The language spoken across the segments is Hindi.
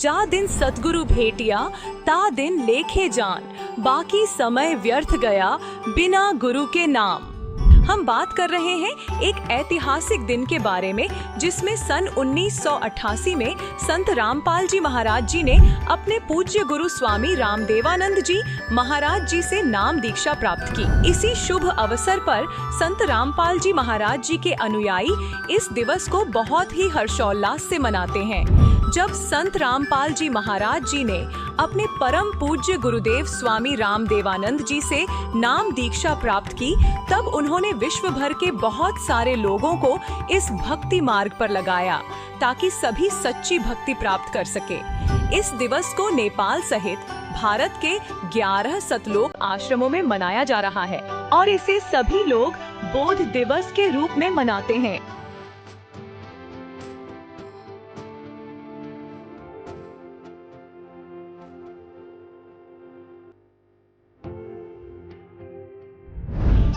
जा दिन सतगुरु भेटिया ता दिन लेखे जान, बाकी समय व्यर्थ गया बिना गुरु के नाम। हम बात कर रहे हैं एक ऐतिहासिक दिन के बारे में, जिसमें सन 1988 में संत रामपाल जी महाराज जी ने अपने पूज्य गुरु स्वामी रामदेवानंद जी महाराज जी से नाम दीक्षा प्राप्त की। इसी शुभ अवसर पर संत रामपाल जी महाराज जी के अनुयायी इस दिवस को बहुत ही हर्षोल्लास से मनाते हैं। जब संत रामपाल जी महाराज जी ने अपने परम पूज्य गुरुदेव स्वामी रामदेवानंद जी से नाम दीक्षा प्राप्त की, तब उन्होंने विश्व भर के बहुत सारे लोगों को इस भक्ति मार्ग पर लगाया, ताकि सभी सच्ची भक्ति प्राप्त कर सके। इस दिवस को नेपाल सहित भारत के 11 सतलोक आश्रमों में मनाया जा रहा है और इसे सभी लोग बोध दिवस के रूप में मनाते हैं।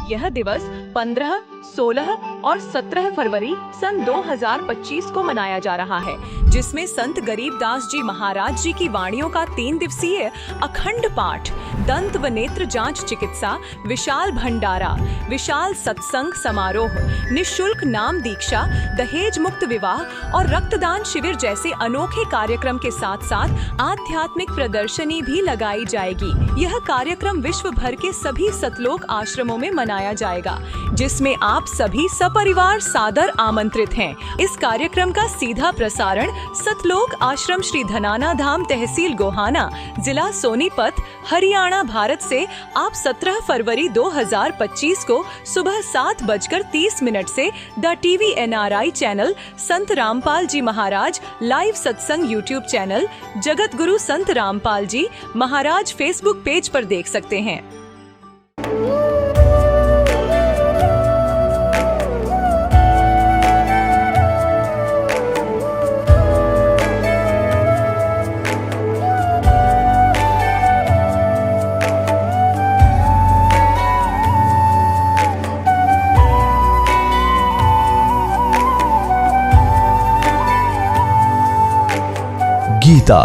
यह दिवस 15, 16 और 17 फरवरी सन 2025 को मनाया जा रहा है, जिसमें संत गरीबदास जी महाराज जी की वाणियों का 3 दिवसीय अखंड पाठ, दंत व नेत्र जांच चिकित्सा, विशाल भंडारा, विशाल सत्संग समारोह, निःशुल्क नाम दीक्षा, दहेज मुक्त विवाह और रक्तदान शिविर जैसे अनोखे कार्यक्रम के साथ साथ आध्यात्मिक प्रदर्शनी भी लगाई जाएगी। यह कार्यक्रम विश्व भर के सभी सतलोक आश्रमों में मनाया जाएगा, जिसमें आप सभी सपरिवार सादर आमंत्रित हैं। इस कार्यक्रम का सीधा प्रसारण सतलोक आश्रम श्री धनाना धाम, तहसील गोहाना, जिला सोनीपत, हरियाणा, भारत से आप 17 फरवरी 2025 को सुबह 7:30 से the TV NRI channel, Sant Rampal ji Maharaj live सत्संग यूट्यूब चैनल, जगत गुरु संत रामपाल जी महाराज फेसबुक पेज पर देख सकते हैं। गीता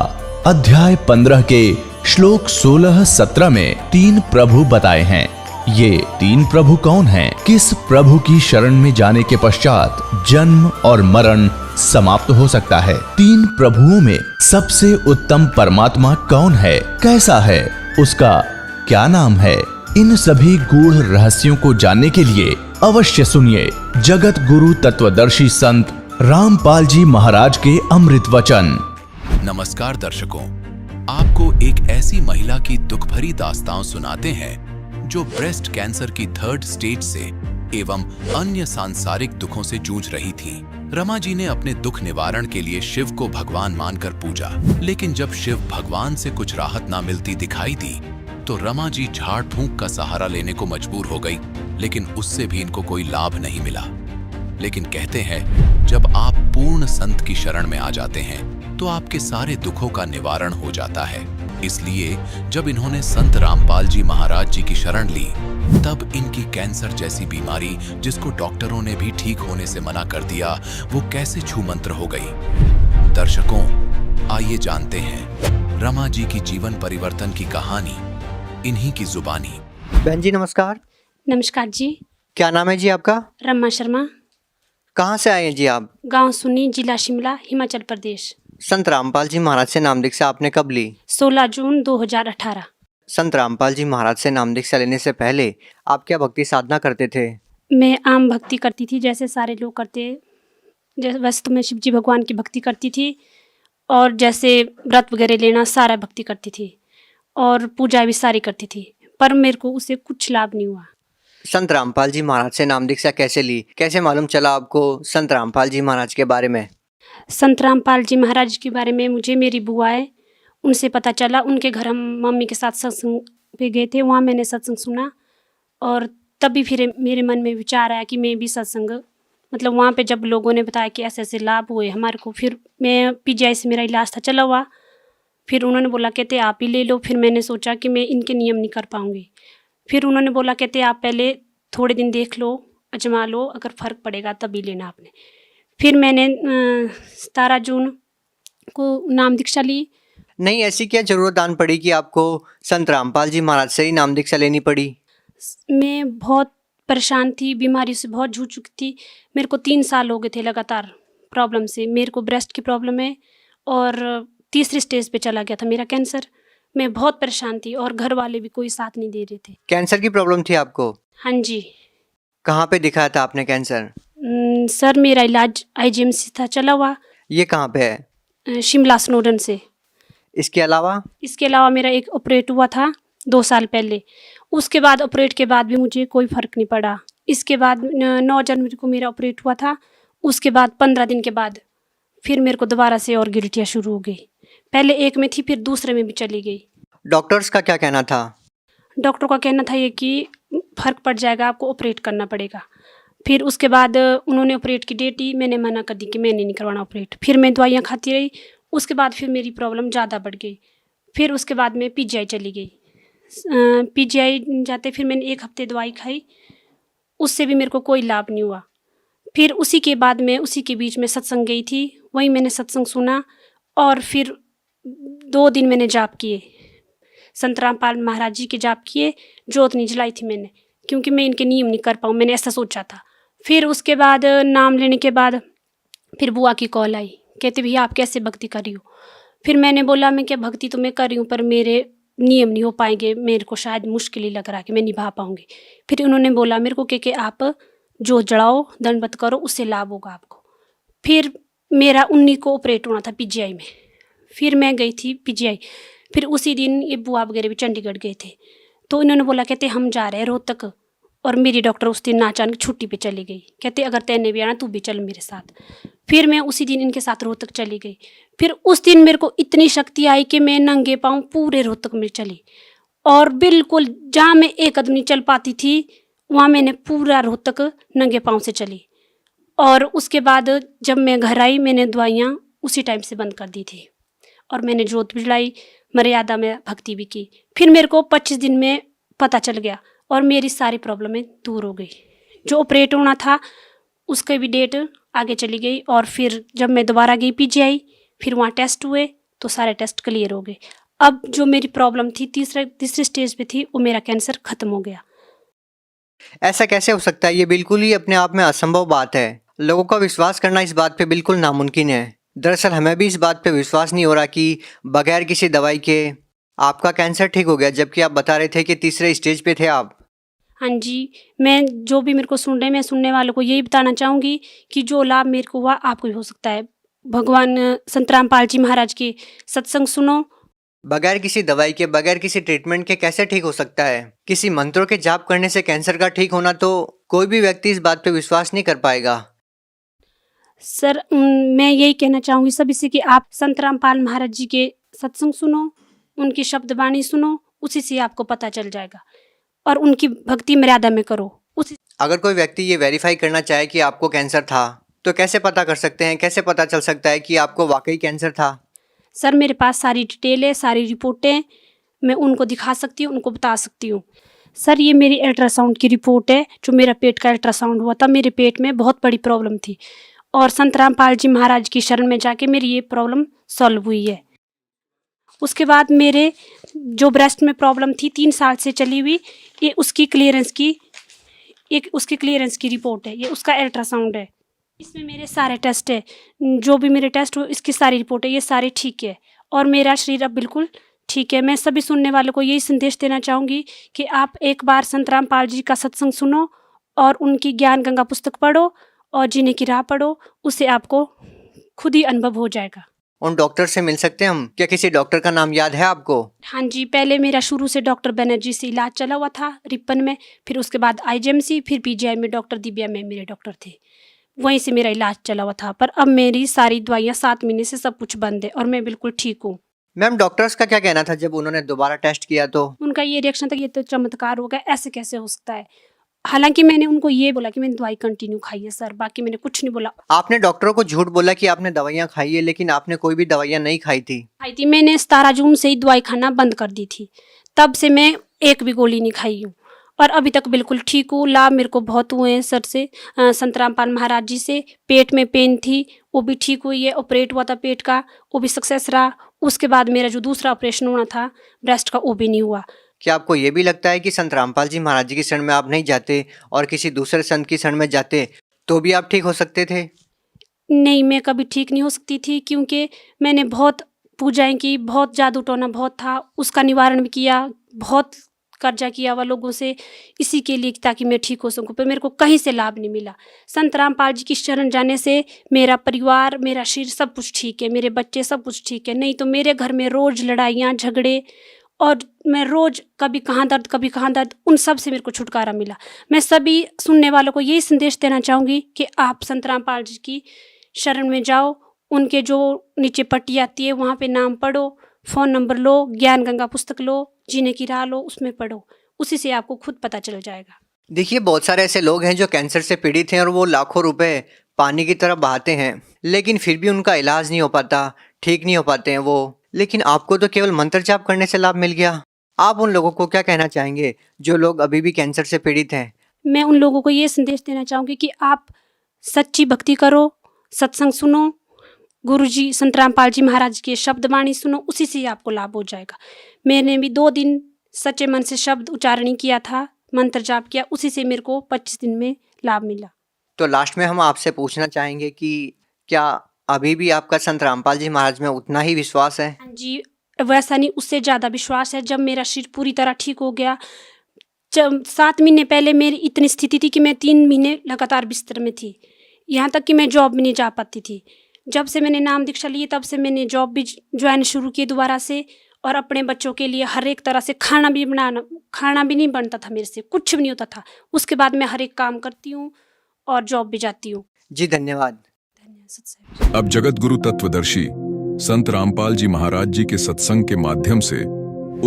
अध्याय 15 के श्लोक 16-17 में 3 प्रभु बताए हैं। ये 3 प्रभु कौन हैं? किस प्रभु की शरण में जाने के पश्चात जन्म और मरण समाप्त हो सकता है? 3 प्रभुओं में सबसे उत्तम परमात्मा कौन है? कैसा है? उसका क्या नाम है? इन सभी गूढ़ रहस्यों को जानने के लिए अवश्य सुनिए जगत गुरु तत्वदर्शी संत रामपाल जी महाराज के अमृत वचन। नमस्कार दर्शकों, आपको एक ऐसी महिला की दुख भरी दास्तान सुनाते हैं जो ब्रेस्ट कैंसर की 3rd स्टेज से एवं अन्य सांसारिक दुखों से जूझ रही थी। रमा जी ने अपने दुख निवारण के लिए शिव को भगवान मानकर पूजा, लेकिन जब शिव भगवान से कुछ राहत ना मिलती दिखाई दी तो रमा जी झाड़ फूंक का सहारा लेने को मजबूर हो गई, लेकिन उससे भी इनको कोई लाभ नहीं मिला। लेकिन कहते हैं जब आप पूर्ण संत की शरण में आ जाते हैं तो आपके सारे दुखों का निवारण हो जाता है। इसलिए जब इन्होंने संत रामपाल जी महाराज जी की शरण ली, तब इनकी कैंसर जैसी बीमारी, जिसको डॉक्टरों ने भी ठीक होने से मना कर दिया, वो कैसे छूमंत्र हो गई। दर्शकों, आइए जानते हैं रमा जी की जीवन परिवर्तन की कहानी इन्हीं की जुबानी। बहन जी नमस्कार। नमस्कार जी। क्या नाम है जी आपका? रमा शर्मा। कहाँ से आए हैं जी आप? गांव सुनी, जिला शिमला, हिमाचल प्रदेश। संत रामपाल जी महाराज से नाम दीक्षा आपने कब ली? 16 जून 2018। संत रामपाल जी महाराज से नाम दीक्षा लेने से पहले आप क्या भक्ति साधना करते थे? मैं आम भक्ति करती थी, जैसे सारे लोग करते। जैसे वैसे तो मैं शिव जी भगवान की भक्ति करती थी, और जैसे व्रत वगैरह लेना सारा भक्ति करती थी, और पूजा भी सारी करती थी, पर मेरे को उससे कुछ लाभ नहीं हुआ। संत रामपाल जी महाराज से नाम दीक्षा कैसे ली? कैसे मालूम चला आपको संत रामपाल जी महाराज के बारे में? संत रामपाल जी महाराज के बारे में मुझे मेरी बुआ है, उनसे पता चला। उनके घर हम मम्मी के साथ सत्संग पे गए थे, वहाँ मैंने सत्संग सुना, और तभी फिर मेरे मन में विचार आया कि मैं भी सत्संग, मतलब वहाँ पे जब लोगों ने बताया कि ऐसे ऐसे लाभ हुए हमारे को, फिर मैं PGI से मेरा इलाज था चला हुआ, फिर उन्होंने बोला कहते आप ही ले लो। फिर मैंने सोचा कि मैं इनके नियम नहीं कर पाऊँगी। फिर उन्होंने बोला कहते आप पहले थोड़े दिन देख लो, आजमा लो, अगर फ़र्क पड़ेगा तभी लेना आपने। फिर मैंने 17 जून को नाम दीक्षा ली। नहीं, ऐसी क्या जरूरत आन पड़ी कि आपको संत रामपाल जी महाराज से ही नाम दीक्षा लेनी पड़ी? मैं बहुत परेशान थी, बीमारी से बहुत जूझ चुकी थी। मेरे को 3 साल हो गए थे लगातार प्रॉब्लम से। मेरे को ब्रेस्ट की प्रॉब्लम है और तीसरी स्टेज पे चला गया था मेरा कैंसर। मैं बहुत परेशान थी और घर वाले भी कोई साथ नहीं दे रहे थे। कैंसर की प्रॉब्लम थी आपको? हाँ जी। कहाँ पे दिखाया था आपने कैंसर? सर मेरा इलाज आईजीएमसी था चला हुआ, ये कहाँ पे है? शिमला स्नोडन से। इसके अलावा? इसके अलावा मेरा एक ऑपरेट हुआ था 2 साल पहले। उसके बाद ऑपरेट के बाद भी मुझे कोई फ़र्क नहीं पड़ा। इसके बाद 9 जनवरी को मेरा ऑपरेट हुआ था। उसके बाद 15 दिन के बाद फिर मेरे को दोबारा से और गिल्टियाँ शुरू हो गई। पहले एक में थी, फिर दूसरे में भी चली गई। डॉक्टर्स का क्या कहना था? डॉक्टर का कहना था ये कि फ़र्क पड़ जाएगा, आपको ऑपरेट करना पड़ेगा। फिर उसके बाद उन्होंने ऑपरेट की डेट दी, मैंने मना कर दी कि मैंने नहीं करवाना ऑपरेट। फिर मैं दवाइयाँ खाती रही। उसके बाद फिर मेरी प्रॉब्लम ज़्यादा बढ़ गई। फिर उसके बाद मैं पीजीआई चली गई। पीजीआई जाते फिर मैंने 1 हफ्ते दवाई खाई, उससे भी मेरे को कोई लाभ नहीं हुआ। फिर उसी के बाद मैं उसी के बीच में सत्संग गई थी, वहीं मैंने सत्संग सुना और फिर 2 दिन मैंने जाप किए, संत रामपाल महाराज जी के जाप किए। जोत नहीं जलाई थी मैंने, क्योंकि मैं इनके नियम नहीं कर पाऊँ, मैंने ऐसा सोचा था। फिर उसके बाद नाम लेने के बाद फिर बुआ की कॉल आई, कहते भैया आप कैसे भक्ति कर रही हो? फिर मैंने बोला मैं क्या भक्ति तो मैं कर रही हूँ, पर मेरे नियम नहीं हो पाएंगे, मेरे को शायद मुश्किल ही लग रहा है कि मैं निभा पाऊँगी। फिर उन्होंने बोला मेरे को कि आप जो जड़ाओ, दंडवत करो, उससे लाभ होगा आपको। फिर मेरा 19 को ऑपरेट होना था पीजीआई में। फिर मैं गई थी पीजीआई। फिर उसी दिन ये बुआ वगैरह भी चंडीगढ़ गए थे, तो इन्होंने बोला कहते हम जा रहे हैं रोहतक। और मेरी डॉक्टर उस दिन अचानक छुट्टी पे चली गई, कहते अगर तैने भी आना तू भी चल मेरे साथ। फिर मैं उसी दिन इनके साथ रोहतक चली गई। फिर उस दिन मेरे को इतनी शक्ति आई कि मैं नंगे पाँव पूरे रोहतक में चली, और बिल्कुल जहाँ मैं एक कदम नहीं चल पाती थी वहाँ मैंने पूरा रोहतक नंगे पाँव से चली। और उसके बाद जब मैं घर आई मैंने दवाइयाँ उसी टाइम से बंद कर दी थी और मैंने जोत भी जलाई, मर्यादा में भक्ति भी की। फिर मेरे को 25 दिन में पता चल गया और मेरी सारी प्रॉब्लमें दूर हो गई। जो ऑपरेट होना था उसके भी डेट आगे चली गई। और फिर जब मैं दोबारा गई पीजीआई, फिर वहाँ टेस्ट हुए तो सारे टेस्ट क्लियर हो गए। अब जो मेरी प्रॉब्लम थी तीसरी स्टेज पे थी, वो मेरा कैंसर खत्म हो गया। ऐसा कैसे हो सकता है? ये बिल्कुल ही अपने आप में असंभव बात है। लोगों का विश्वास करना इस बात पे बिल्कुल नामुमकिन है। दरअसल हमें भी इस बात पे विश्वास नहीं हो रहा कि बगैर किसी दवाई के आपका कैंसर ठीक हो गया, जबकि आप बता रहे थे कि तीसरे स्टेज पे थे आप। हाँ जी, मैं जो भी मेरे को सुन रहे हैं, मैं सुनने वालों को यही बताना चाहूँगी कि जो लाभ मेरे को हुआ आपको भी हो सकता है। भगवान संत रामपाल जी महाराज के सत्संग सुनो। बगैर किसी दवाई के, बगैर किसी ट्रीटमेंट के कैसे ठीक हो सकता है? किसी मंत्रों के जाप करने से कैंसर का ठीक होना तो कोई भी व्यक्ति इस बात पे विश्वास नहीं कर पाएगा। सर मैं यही कहना चाहूँगी सभी से कि आप संत रामपाल महाराज जी के सत्संग सुनो, उनकी शब्द वाणी सुनो, उसी से आपको पता चल जाएगा। और उनकी भक्ति मर्यादा में करो। उसी अगर कोई व्यक्ति ये वेरीफाई करना चाहे कि आपको कैंसर था, तो कैसे पता कर सकते हैं? कैसे पता चल सकता है कि आपको वाकई कैंसर था? सर मेरे पास सारी डिटेल है, सारी रिपोर्टें, मैं उनको दिखा सकती हूँ, उनको बता सकती हूँ। सर ये मेरी अल्ट्रासाउंड की रिपोर्ट है, जो मेरा पेट का अल्ट्रासाउंड हुआ था। मेरे पेट में बहुत बड़ी प्रॉब्लम थी और संत रामपाल जी महाराज की शरण में जाके मेरी ये प्रॉब्लम सॉल्व हुई है। उसके बाद मेरे जो ब्रेस्ट में प्रॉब्लम थी 3 साल से चली हुई, ये उसकी क्लियरेंस की रिपोर्ट है। ये उसका अल्ट्रासाउंड है, इसमें मेरे सारे टेस्ट है, जो भी मेरे टेस्ट हो इसकी सारी रिपोर्ट है, ये सारे ठीक है और मेरा शरीर अब बिल्कुल ठीक है। मैं सभी सुनने वालों को यही संदेश देना चाहूँगी कि आप एक बार संत रामपाल जी का सत्संग सुनो और उनकी ज्ञान गंगा पुस्तक पढ़ो और जीने की राह पढ़ो, उससे आपको खुद ही अनुभव हो जाएगा। उन डॉक्टर से मिल सकते हैं हम? क्या किसी डॉक्टर का नाम याद है आपको? हाँ जी, पहले मेरा शुरू से डॉक्टर बनर्जी से इलाज चला हुआ था रिपन में, फिर उसके बाद आईजीएमसी, फिर पीजीआई में डॉक्टर दिव्या में मेरे डॉक्टर थे, वहीं से मेरा इलाज चला हुआ था। पर अब मेरी सारी दवाइयाँ 7 महीने से सब कुछ बंद है और मैं बिल्कुल ठीक हूँ। मैम डॉक्टर्स का क्या कहना था जब उन्होंने दोबारा टेस्ट किया? तो उनका ये रिएक्शन था कि ये तो चमत्कार हो गया, ऐसे कैसे हो सकता है। हालांकि मैंने उनको ये बोला कि मैंने दवाई कंटिन्यू खाई है सर, बाकी मैंने कुछ नहीं बोला। आपने डॉक्टरों को झूठ बोला कि आपने दवाइयाँ खाई है, लेकिन आपने कोई भी दवाइयाँ नहीं खाई थी। मैंने 17 जून से ही दवाई खाना बंद कर दी थी, तब से मैं एक भी गोली नहीं खाई हूँ और अभी तक बिल्कुल ठीक हूँ। लाभ मेरे को बहुत हुए हैं सर से, संत रामपाल महाराज जी से। पेट में पेन थी वो भी ठीक हुई है, ऑपरेट हुआ था पेट का, वो भी सक्सेस रहा। उसके बाद मेरा जो दूसरा ऑपरेशन होना था ब्रेस्ट का, वो भी नहीं हुआ। क्या आपको ये भी लगता है कि संत रामपाल जी महाराज जी की शरण में आप नहीं जाते और किसी दूसरे संत की शरण में जाते तो भी आप ठीक हो सकते थे? नहीं, मैं कभी ठीक नहीं हो सकती थी, क्योंकि मैंने बहुत पूजाएँ की, बहुत जादू टोना बहुत था, उसका निवारण भी किया, बहुत कर्जा किया हुआ लोगों से, इसी के लिए ताकि मैं ठीक हो सकूँ, पर मेरे को कहीं से लाभ नहीं मिला। संत रामपाल जी की शरण जाने से मेरा परिवार, मेरा शरीर सब कुछ ठीक है, मेरे बच्चे सब कुछ ठीक है। नहीं तो मेरे घर में रोज़ लड़ाइयाँ, झगड़े, और मैं रोज़ कभी कहाँ दर्द, कभी कहाँ दर्द, उन सब से मेरे को छुटकारा मिला। मैं सभी सुनने वालों को यही संदेश देना चाहूँगी कि आप संत रामपाल जी की शरण में जाओ, उनके जो नीचे पट्टी आती है वहाँ पे नाम पढ़ो, फ़ोन नंबर लो, ज्ञान गंगा पुस्तक लो, जीने की राह लो, उसमें पढ़ो, उसी से आपको खुद पता चल जाएगा। देखिए, बहुत सारे ऐसे लोग हैं जो कैंसर से पीड़ित हैं और वो लाखों रुपए पानी की तरह बहाते हैं, लेकिन फिर भी उनका इलाज नहीं हो पाता, ठीक नहीं हो पाते हैं वो। लेकिन आपको तो केवल मंत्र जाप करने से लाभ मिल गया। आप उन लोगों को क्या कहना चाहेंगे जो लोग अभी भी कैंसर से पीड़ित हैं? मैं उन लोगों को ये संदेश देना चाहूँगी कि आप सच्ची भक्ति करो, सत्संग सुनो, गुरुजी संत रामपाल जी महाराज के शब्द वाणी सुनो, उसी से ही आपको लाभ हो जाएगा। मैंने भी 2 दिन सच्चे मन से शब्द उच्चारण किया था, मंत्र जाप किया, उसी से मेरे को 25 दिन में लाभ मिला। तो लास्ट में हम आपसे पूछना चाहेंगे कि क्या अभी भी आपका संत रामपाल जी महाराज में उतना ही विश्वास है? हाँ जी, वैसा नहीं, उससे ज़्यादा विश्वास है। जब मेरा शरीर पूरी तरह ठीक हो गया, जब 7 महीने पहले मेरी इतनी स्थिति थी कि मैं 3 महीने लगातार बिस्तर में थी, यहाँ तक कि मैं जॉब भी नहीं जा पाती थी। जब से मैंने नाम दीक्षा ली, तब से मैंने जॉब भी ज्वाइन शुरू की दोबारा से, और अपने बच्चों के लिए हर एक तरह से खाना भी नहीं बनता था मेरे से, कुछ भी नहीं होता था। उसके बाद मैं हर एक काम करती हूँ और जॉब भी जाती हूँ। जी धन्यवाद। धन्यवाद सत्संग। अब जगत गुरु तत्वदर्शी संत रामपाल जी महाराज जी के सत्संग के माध्यम से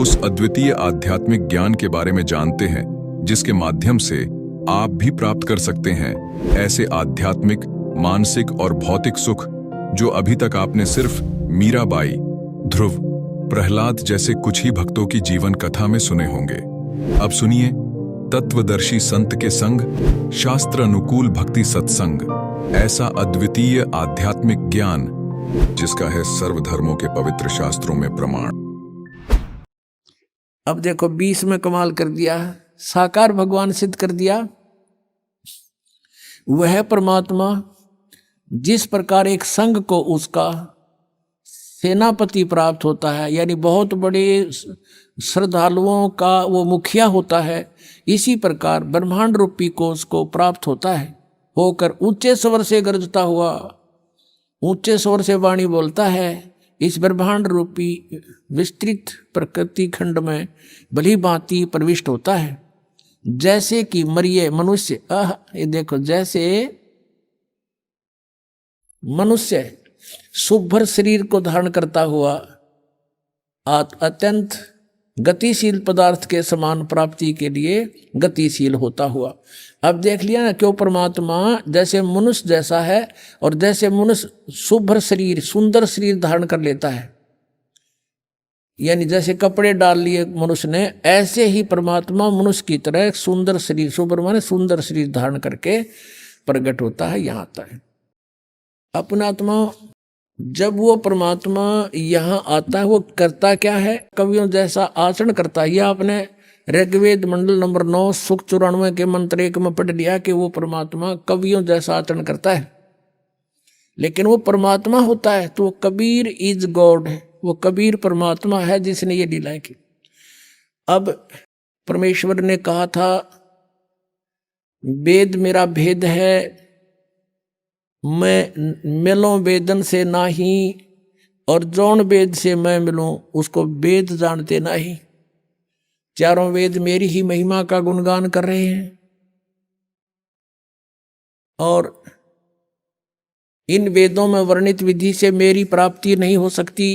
उस अद्वितीय आध्यात्मिक ज्ञान के बारे में जानते हैं जिसके माध्यम से आप भी प्राप्त कर सकते हैं ऐसे आध्यात्मिक, मानसिक और भौतिक सुख जो अभी तक आपने सिर्फ मीराबाई, ध्रुव, प्रहलाद जैसे कुछ ही भक्तों की जीवन कथा में सुने होंगे। अब सुनिए तत्वदर्शी संत के संग शास्त्र अनुकूल भक्ति सत्संग, ऐसा अद्वितीय आध्यात्मिक ज्ञान जिसका है सर्वधर्मों के पवित्र शास्त्रों में प्रमाण। अब देखो 20 में कमाल कर दिया, साकार भगवान सिद्ध कर दिया। वह परमात्मा जिस प्रकार एक संघ को उसका सेनापति प्राप्त होता है, यानी बहुत बड़े श्रद्धालुओं का वो मुखिया होता है, इसी प्रकार ब्रह्मांड रूपी को उसको प्राप्त होता है। होकर ऊंचे स्वर से गरजता हुआ, ऊंचे स्वर से वाणी बोलता है, इस ब्रह्मांड रूपी विस्तृत प्रकृति खंड में भली भांति प्रविष्ट होता है। जैसे कि मरिए मनुष्य, ये देखो, जैसे मनुष्य सुभर शरीर को धारण करता हुआ अत्यंत गतिशील पदार्थ के समान प्राप्ति के लिए गतिशील होता हुआ। अब देख लिया ना, क्यों परमात्मा जैसे मनुष्य जैसा है, और जैसे मनुष्य सुभर शरीर, सुंदर शरीर धारण कर लेता है, यानी जैसे कपड़े डाल लिए मनुष्य ने, ऐसे ही परमात्मा मनुष्य की तरह सुंदर शरीर, सुभर माने सुंदर शरीर धारण करके प्रकट होता है, यहाँ आता है। अपना आत्मा जब वो परमात्मा यहाँ आता है, वो करता क्या है? कवियों जैसा आचरण करता है। यह आपने ऋग्वेद मंडल नंबर 9 सुख 94 के मंत्र 1 में पढ़ लिया कि वो परमात्मा कवियों जैसा आचरण करता है। लेकिन वो परमात्मा होता है तो कबीर इज गॉड, वो कबीर परमात्मा है जिसने ये लीलाएं की। अब परमेश्वर ने कहा था, वेद मेरा भेद है, मैं मिलूं वेदन से नाही, और जौन वेद से मैं मिलूं उसको वेद जानते नहीं। चारों वेद मेरी ही महिमा का गुणगान कर रहे हैं, और इन वेदों में वर्णित विधि से मेरी प्राप्ति नहीं हो सकती।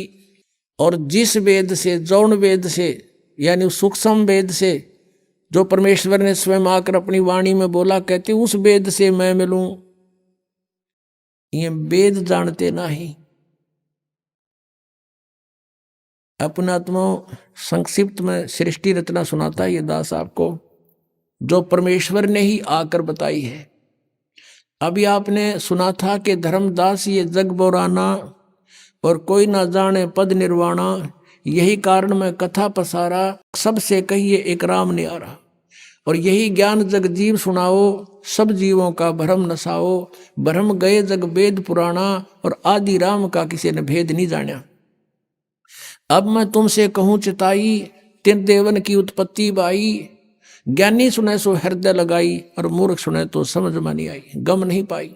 और जिस वेद से, जौन वेद से, यानी सूक्ष्म वेद से, जो परमेश्वर ने स्वयं आकर अपनी वाणी में बोला, कहते उस वेद से मैं मिलूं, ये वेद जानते नहीं। अपना आत्मा संक्षिप्त में सृष्टि रचना सुनाता है ये दास आपको। जो परमेश्वर ने ही आकर बताई है। अभी आपने सुना था कि धर्मदास ये जग बोराना और कोई ना जाने पद निर्वाणा, यही कारण मैं कथा पसारा, सबसे कहिए एक राम न्यारा। और यही ज्ञान जग जीव सुनाओ, सब जीवों का भ्रम नसाओ, भ्रम गए जग वेद पुराना, और आदि राम का किसी ने भेद नहीं जाना। अब मैं तुमसे कहूँ चिताई, तिन देवन की उत्पत्ति बाई, ज्ञानी सुने सो हृदय लगाई, और मूर्ख सुने तो समझ में नहीं आई, गम नहीं पाई।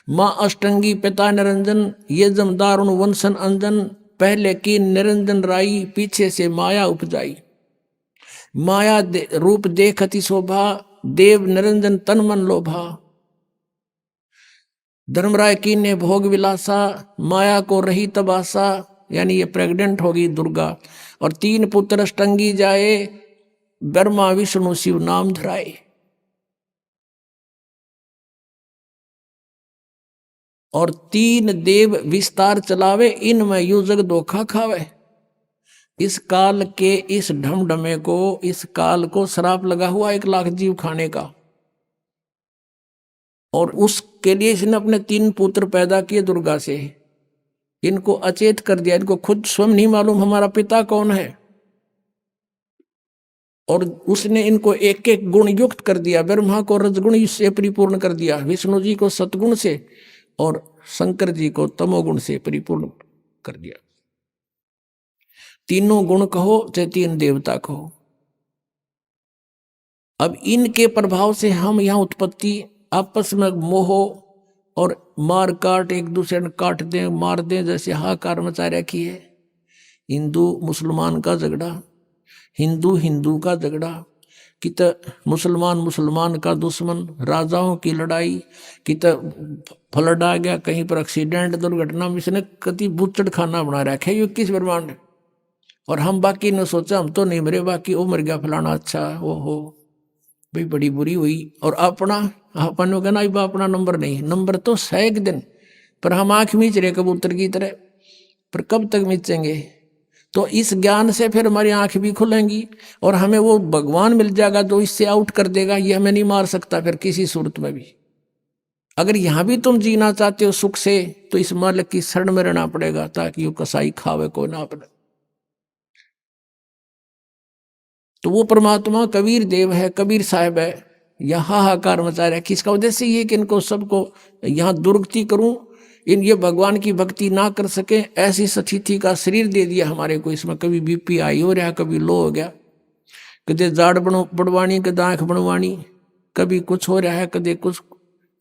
माँ अष्टंगी पिता निरंजन, ये जमदार उन वंशन अंजन, पहले की निरंजन राई, पीछे से माया उपजाई। माया रूप देखती शोभा, देव निरंजन तन मन लोभा। धर्मराय की ने भोग विलासा, माया को रही तबासा, यानी ये प्रेग्नेंट होगी दुर्गा। और 3 पुत्र अष्टंगी जाए, ब्रह्मा विष्णु शिव नाम धराए। और 3 देव विस्तार चलावे, इनमें यू जग धोखा खावे। इस काल के इस ढमढमे को, इस काल को श्राप लगा हुआ 1 लाख जीव खाने का। और उसके लिए इसने अपने 3 पुत्र पैदा किए दुर्गा से। इनको अचेत कर दिया, इनको खुद स्वयं नहीं मालूम हमारा पिता कौन है। और उसने इनको एक एक गुण युक्त कर दिया। ब्रह्मा को रजगुण से परिपूर्ण कर दिया, विष्णु जी को सतगुण से, और शंकर जी को तमोगुण से परिपूर्ण कर दिया। तीनों गुण कहो चाहे 3 देवता कहो। अब इनके प्रभाव से हम यहाँ उत्पत्ति, आपस में मोह और मार काट, एक दूसरे ने काट दें मार दें, जैसे हाहाकार मचा रखी है। हिंदू मुसलमान का झगड़ा, हिंदू हिंदू का झगड़ा, कि तो मुसलमान मुसलमान का दुश्मन, राजाओं की लड़ाई, कि तो फ्लड आ गया, कहीं पर एक्सीडेंट दुर्घटना में इसने कति बुच्चड़ खाना बना रखा है। 21 ब्रह्मांड। और हम बाकी ने सोचा हम तो नहीं मरे, बाकी वो मर गया फलाना, अच्छा वो हो भाई बड़ी बुरी हुई। और अपना अपन कहना अपना नंबर नहीं, नंबर तो 100 दिन, पर हम आँख मीच रहे कबूतर की तरह, पर कब तक मीचेंगे। तो इस ज्ञान से फिर हमारी आंख भी खुलेंगी और हमें वो भगवान मिल जाएगा जो इससे आउट कर देगा। ये हमें नहीं मार सकता फिर किसी सूरत में भी। अगर यहाँ भी तुम जीना चाहते हो सुख से, तो इस मालिक की शरण में रहना पड़ेगा, ताकि वो कसाई खावे को ना अपने। तो वो परमात्मा कबीर देव है, कबीर साहब है, यहाँ हाहाकार मचा रहा है। किसका उद्देश्य ये कि इनको सबको यहाँ दुर्गति करूं, इन ये भगवान की भक्ति ना कर सके, ऐसी स्थिति का शरीर दे दिया हमारे को। इसमें कभी बीपी हाई हो रहा, कभी लो हो गया, कदे जाड़ बढ़वानी, कदे आँख बढ़वानी, कभी कुछ हो रहा है, कदे कुछ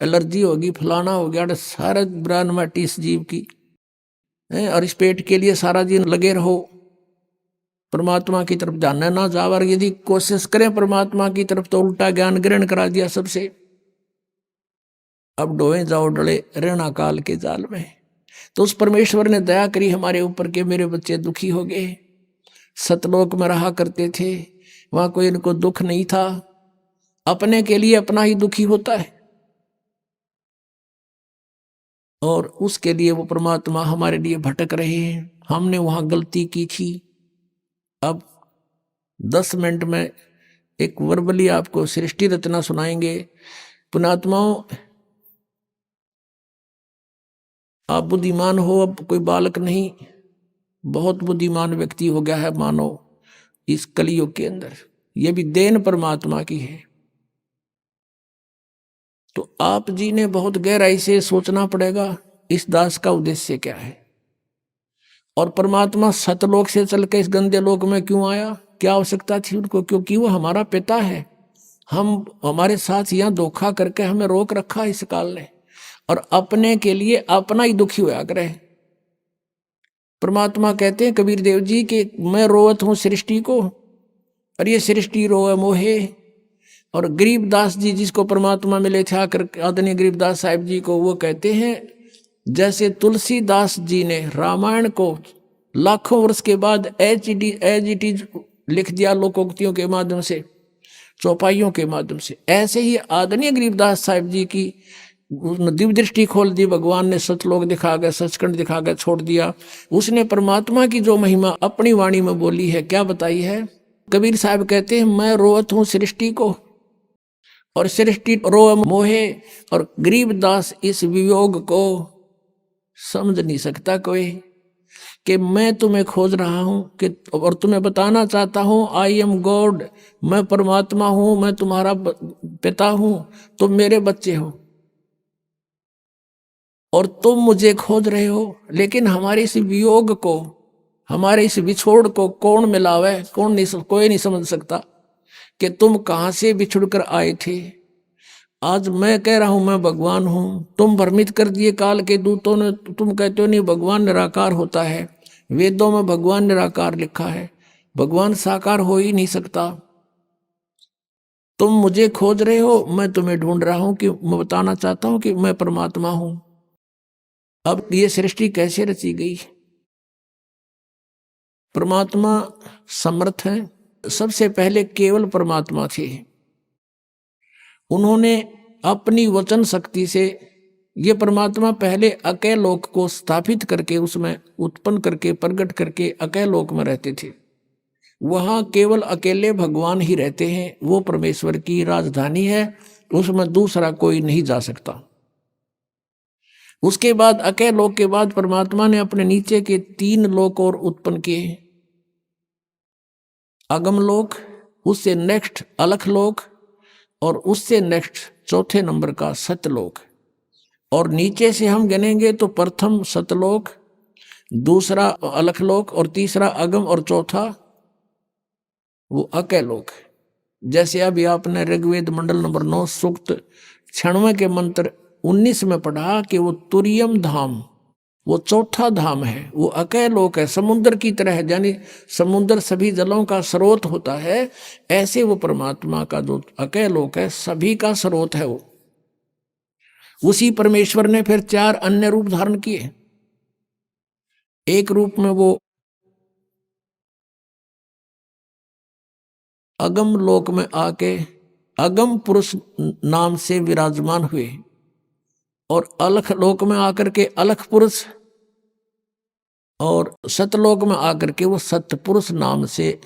एलर्जी होगी, फलाना हो गया। सारे ब्रान माटी इस जीव की है। और इस पेट के लिए सारा दिन लगे रहो, परमात्मा की तरफ जानना ना जाओ। और यदि कोशिश करें परमात्मा की तरफ, तो उल्टा ज्ञान ग्रहण करा दिया सबसे। अब डोए जाओ डले रहना काल के जाल में। तो उस परमेश्वर ने दया करी हमारे ऊपर के मेरे बच्चे दुखी हो गए। सतलोक में रहा करते थे, वहां कोई इनको दुख नहीं था। अपने के लिए अपना ही दुखी होता है, और उसके लिए वो परमात्मा हमारे लिए भटक रहे हैं। हमने वहां गलती की थी। अब 10 मिनट में एक वर्बली आपको सृष्टि रचना सुनाएंगे। पुणात्माओं, आप बुद्धिमान हो, अब कोई बालक नहीं, बहुत बुद्धिमान व्यक्ति हो गया है मानव इस कलयुग के अंदर। यह भी देन परमात्मा की है। तो आप जी ने बहुत गहराई से सोचना पड़ेगा इस दास का उद्देश्य क्या है, और परमात्मा सतलोक से चल के इस गंदे लोक में क्यों आया, क्या आवश्यकता थी उनको। क्योंकि वो हमारा पिता है। हमारे साथ यहाँ धोखा करके हमें रोक रखा इस काल ने, और अपने के लिए अपना ही दुखी होया करे। परमात्मा कहते हैं कबीर देव जी कि मैं रोवत हूँ सृष्टि को, और ये सृष्टि रोए मोहे। और गरीबदास जी जिसको परमात्मा मिले थे आकर, आदरणीय गरीबदास साहिब जी को, वो कहते हैं जैसे तुलसीदास जी ने रामायण को लाखों वर्ष के बाद एज इट इज लिख दिया लोकोक्तियों के माध्यम से, चौपाइयों के माध्यम से, ऐसे ही आदरणीय गरीबदास साहिब जी की दिव्य दृष्टि खोल दी भगवान ने। सतलोक दिखा गए, सचखंड दिखा गए, छोड़ दिया। उसने परमात्मा की जो महिमा अपनी वाणी में बोली है, क्या बताई है। कबीर साहब कहते हैं मैं रोवत हूँ सृष्टि को, और सृष्टि रो मोहे, और गरीबदास इस वियोग को समझ नहीं सकता कोई, कि मैं तुम्हें खोज रहा हूं कि और तुम्हें बताना चाहता हूं आई एम गॉड, मैं परमात्मा हूं, मैं तुम्हारा पिता हूं, तुम मेरे बच्चे हो और तुम मुझे खोज रहे हो। लेकिन हमारे इस वियोग को, हमारे इस विछोड़ को कौन मिलावे, कोई नहीं समझ सकता कि तुम कहां से बिछुड़ कर आए थे। आज मैं कह रहा हूं मैं भगवान हूं, तुम भ्रमित कर दिए काल के दूतों ने, तुम कहते हो नहीं भगवान निराकार होता है, वेदों में भगवान निराकार लिखा है, भगवान साकार हो ही नहीं सकता। तुम मुझे खोज रहे हो, मैं तुम्हें ढूंढ रहा हूं, कि मैं बताना चाहता हूं कि मैं परमात्मा हूं। अब ये सृष्टि कैसे रची गई? परमात्मा समर्थ है। सबसे पहले केवल परमात्मा थे, उन्होंने अपनी वचन शक्ति से ये परमात्मा पहले अकेले लोक को स्थापित करके, उसमें उत्पन्न करके, प्रकट करके अकेले लोक में रहते थे। वहां केवल अकेले भगवान ही रहते हैं, वो परमेश्वर की राजधानी है, उसमें दूसरा कोई नहीं जा सकता। उसके बाद अकेले लोक के बाद परमात्मा ने अपने नीचे के 3 लोक और उत्पन्न किए, अगम लोक, उससे नेक्स्ट अलख लोक, और उससे नेक्स्ट चौथे नंबर का सतलोक। और नीचे से हम गिनेंगे तो प्रथम सतलोक, दूसरा अलखलोक, और तीसरा अगम, और चौथा वो अकैलोक। जैसे अभी आपने ऋग्वेद मंडल नंबर 9 सूक्त 96 के मंत्र 19 में पढ़ा कि वो तुरियम धाम, वो चौथा धाम है, वो अकैलोक है, समुद्र की तरह है, यानी समुद्र सभी जलों का स्रोत होता है, ऐसे वो परमात्मा का जो अकैलोक है सभी का स्रोत है। वो उसी परमेश्वर ने फिर 4 अन्य रूप धारण किए। एक रूप में वो अगम लोक में आके अगम पुरुष नाम से विराजमान हुए, और अलख लोक में आकर के अलख पुरुष, और सतलोक में आकर के वो सतपुरुष नाम से,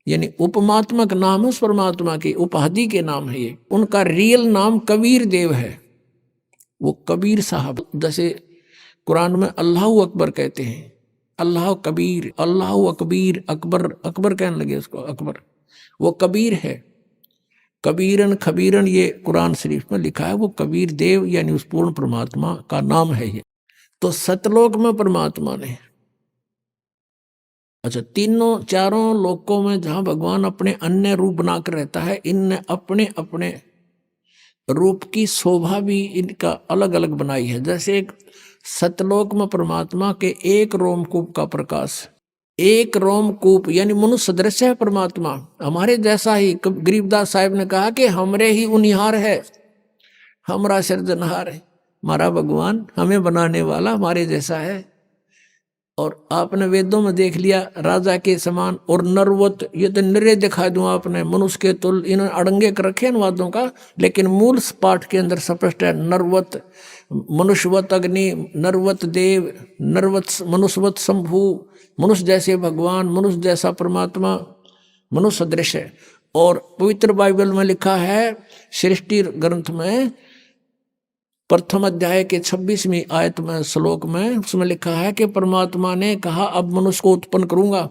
यानी उपमात्मक नाम है उस परमात्मा की, उपाधि के नाम है ये। उनका रियल नाम कबीर देव है, वो कबीर साहब। जैसे कुरान में अल्लाह अकबर कहते हैं, अल्लाह कबीर, अल्लाह अकबीर, अकबर, अकबर कहने लगे उसको अकबर, वो कबीर है। कबीरन खबीरन ये कुरान शरीफ में लिखा है, वो कबीर देव यानी उस पूर्ण परमात्मा का नाम है ये। तो सतलोक में परमात्मा ने, अच्छा, 4 लोकों में जहां भगवान अपने अन्य रूप बनाकर रहता है, इनने अपने अपने रूप की शोभा भी इनका अलग अलग बनाई है। जैसे एक सतलोक में परमात्मा के एक रोमकूप का प्रकाश, एक रोमकूप यानी मनुष्य सदृश है परमात्मा, हमारे जैसा ही। गरीबदास साहिब ने कहा कि हमरे ही उनिहार है, हमरा सृजनहार है, हमारा भगवान हमें बनाने वाला हमारे जैसा है। और आपने वेदों में देख लिया राजा के समान, और नरवत, ये तो निरे दिखा दूं आपने, मनुष्य के तुल, इन्होंने अड़ंगे कर रखे इन वादों का, लेकिन मूल पाठ के अंदर स्पष्ट है नरवत, मनुष्यवत अग्नि, नरवत देव, नरवत मनुष्यवत शंभु, मनुष्य जैसे भगवान, मनुष्य जैसा परमात्मा, मनुष्य सदृश है। और पवित्र बाइबल में लिखा है, सृष्टि ग्रंथ में प्रथम अध्याय के 26वीं आयत में श्लोक में उसमें लिखा है कि परमात्मा ने कहा अब मनुष्य को उत्पन्न करूंगा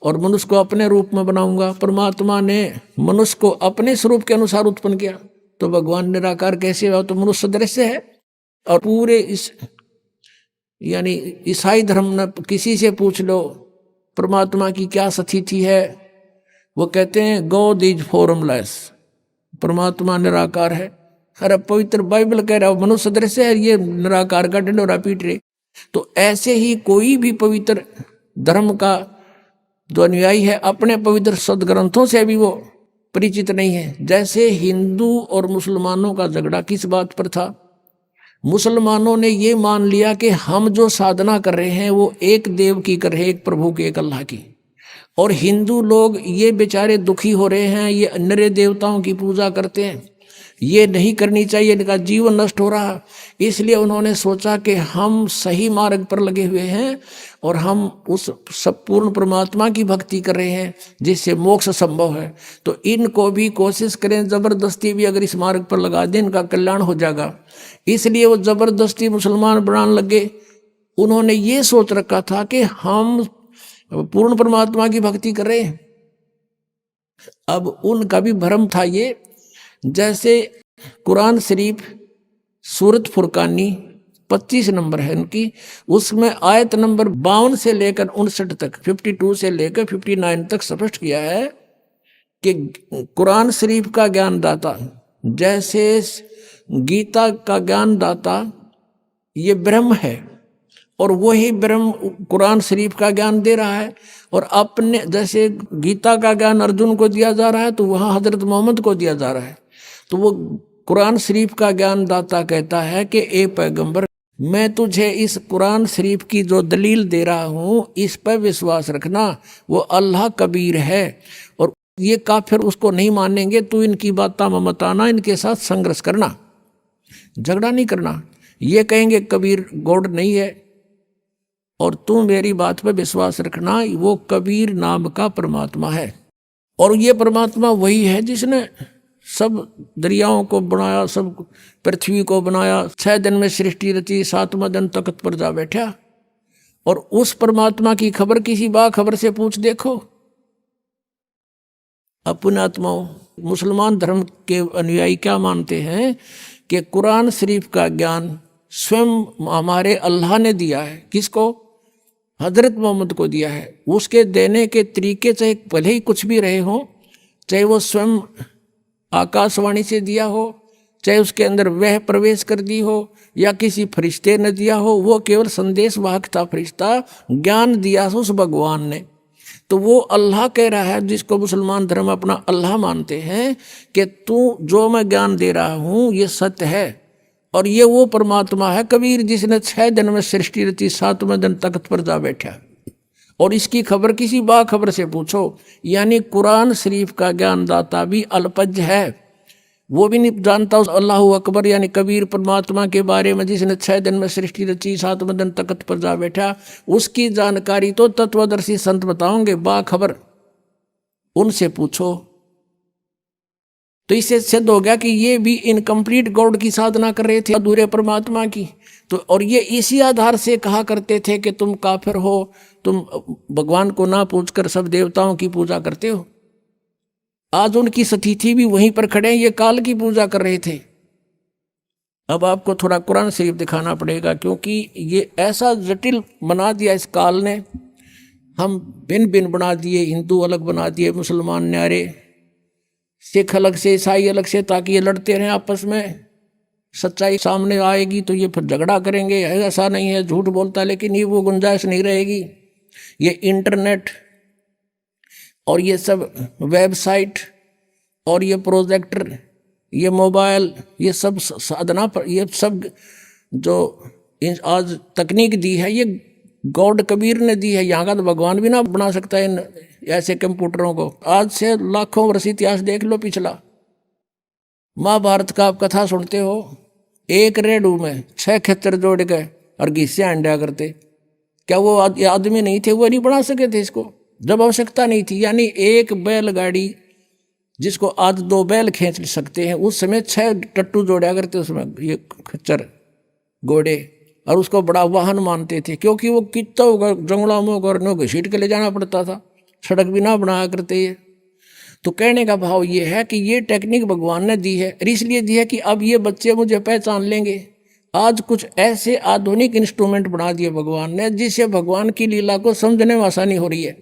और मनुष्य को अपने रूप में बनाऊंगा। परमात्मा ने मनुष्य को अपने स्वरूप के अनुसार उत्पन्न किया, तो भगवान निराकार कैसे हुआ? तो मनुष्य सदृश है। और पूरे इस यानी ईसाई धर्म में किसी से पूछ लो परमात्मा की क्या स्थिति है, वो कहते हैं गॉड इज फॉर्मलेस, परमात्मा निराकार है। अरे पवित्र बाइबल कह रहा है मनुष्य सदृश है, ये निराकार का ढिंढोरा पीट रहे। तो ऐसे ही कोई भी पवित्र धर्म का जो अनुयायी है अपने पवित्र सदग्रंथों से भी वो परिचित नहीं है। जैसे हिंदू और मुसलमानों का झगड़ा किस बात पर था? मुसलमानों ने ये मान लिया कि हम जो साधना कर रहे हैं वो एक देव की कर रहे हैं, एक प्रभु की, एक अल्लाह की। और हिंदू लोग ये बेचारे दुखी हो रहे हैं, ये अन्य देवताओं की पूजा करते हैं। ये नहीं करनी चाहिए, इनका जीवन नष्ट हो रहा। इसलिए उन्होंने सोचा कि हम सही मार्ग पर लगे हुए हैं और हम उस सब पूर्ण परमात्मा की भक्ति कर रहे हैं जिससे मोक्ष संभव है, तो इनको भी कोशिश करें, जबरदस्ती भी अगर इस मार्ग पर लगा दें इनका कल्याण हो जाएगा। इसलिए वो जबरदस्ती मुसलमान बनाने लगे। उन्होंने ये सोच रखा था कि हम पूर्ण परमात्मा की भक्ति कर रहे हैं। अब उनका भी भ्रम था ये। जैसे कुरान शरीफ सूरत फुरकानी 25 नंबर है उनकी, उसमें आयत नंबर 52 से लेकर 59 तक, 52 से लेकर 59 तक स्पष्ट किया है कि कुरान शरीफ का ज्ञानदाता, जैसे गीता का ज्ञानदाता ये ब्रह्म है और वही ब्रह्म कुरान शरीफ का ज्ञान दे रहा है, और अपने जैसे गीता का ज्ञान अर्जुन को दिया जा रहा है तो वहाँ हजरत मोहम्मद को दिया जा रहा है। तो वो कुरान शरीफ का ज्ञानदाता कहता है कि ए पैगंबर, मैं तुझे इस कुरान शरीफ की जो दलील दे रहा हूँ इस पर विश्वास रखना, वो अल्लाह कबीर है और ये काफिर उसको नहीं मानेंगे, तू इनकी बातों में मत आना, इनके साथ संघर्ष करना, झगड़ा नहीं करना। ये कहेंगे कबीर गॉड नहीं है और तू मेरी बात पर विश्वास रखना, वो कबीर नाम का परमात्मा है। और ये परमात्मा वही है जिसने सब दरियाओं को बनाया, सब पृथ्वी को बनाया, 6 दिन में सृष्टि रची, 7वां दिन तख्त पर जा बैठा। और उस परमात्मा की खबर किसी बाखबर से पूछ देखो। अपने आत्माओं, मुसलमान धर्म के अनुयायी क्या मानते हैं कि कुरान शरीफ का ज्ञान स्वयं हमारे अल्लाह ने दिया है। किसको? हजरत मोहम्मद को दिया है। उसके देने के तरीके चाहे भले ही कुछ भी रहे हों, चाहे वो स्वयं आकाशवाणी से दिया हो, चाहे उसके अंदर वह प्रवेश कर दी हो या किसी फरिश्ते ने दिया हो, वो केवल संदेश वाहक था फरिश्ता, ज्ञान दिया उस भगवान ने। तो वो अल्लाह कह रहा है, जिसको मुसलमान धर्म अपना अल्लाह मानते हैं, कि तू जो मैं ज्ञान दे रहा हूँ ये सत्य है और ये वो परमात्मा है कबीर जिसने 6 दिन में सृष्टि रची, 7वें दिन तख्त पर जा बैठा। और इसकी खबर किसी बाखबर से पूछो। यानी कुरान शरीफ का ज्ञानदाता भी अल्पज्ञ है, वो भी नहीं जानता उस अल्लाह अकबर यानी कबीर परमात्मा के बारे में जिसने 6 दिन में सृष्टि रची, 7वें दिन तख्त पर जा बैठा। उसकी जानकारी तो तत्वदर्शी संत बताओगे, बाखबर, उनसे पूछो। तो इससे सिद्ध हो गया कि ये भी इनकम्प्लीट गॉड की साधना कर रहे थे, अधूरे परमात्मा की। तो और ये इसी आधार से कहा करते थे कि तुम काफिर हो, तुम भगवान को ना पूछकर सब देवताओं की पूजा करते हो। आज उनकी सतीथि भी वहीं पर खड़े हैं, ये काल की पूजा कर रहे थे। अब आपको थोड़ा कुरान शरीफ दिखाना पड़ेगा, क्योंकि ये ऐसा जटिल बना दिया इस काल ने। हम भिन्न भिन्न बना दिए, हिंदू अलग बना दिए, मुसलमान न्यारे, सिख अलग से, ईसाई अलग से, ताकि ये लड़ते रहें आपस में। सच्चाई सामने आएगी तो ये फिर झगड़ा करेंगे, ऐसा नहीं है, झूठ बोलता, लेकिन ये वो गुंजाइश नहीं रहेगी। ये इंटरनेट और ये सब वेबसाइट और ये प्रोजेक्टर, ये मोबाइल, ये सब साधना पर, ये सब जो आज तकनीक दी है, ये गॉड कबीर ने दी है। यहाँ का तो भगवान भी ना बना सकता है इन ऐसे कंप्यूटरों को। आज से लाखों वर्ष इतिहास देख लो पिछला। महाभारत का आप कथा सुनते हो, एक रेडू में 6 खच्चर जोड़ के और घिस्से अंडा करते। क्या वो आदमी नहीं थे, वो नहीं बना सके थे इसको जब आवश्यकता नहीं थी। यानी एक बैलगाड़ी जिसको आज 2 बैल खींच सकते हैं, उस समय 6 टट्टू जोड़ा करते उसमें, ये खच्चर घोड़े, और उसको बड़ा वाहन मानते थे, क्योंकि वो कितना होगा जंगलों में और घसीट के ले जाना पड़ता था, सड़क भी ना बनाया करते ये। तो कहने का भाव ये है कि ये टेक्निक भगवान ने दी है, इसलिए दी है कि अब ये बच्चे मुझे पहचान लेंगे। आज कुछ ऐसे आधुनिक इंस्ट्रूमेंट बना दिए भगवान ने, जिससे भगवान की लीला को समझने में आसानी हो रही है।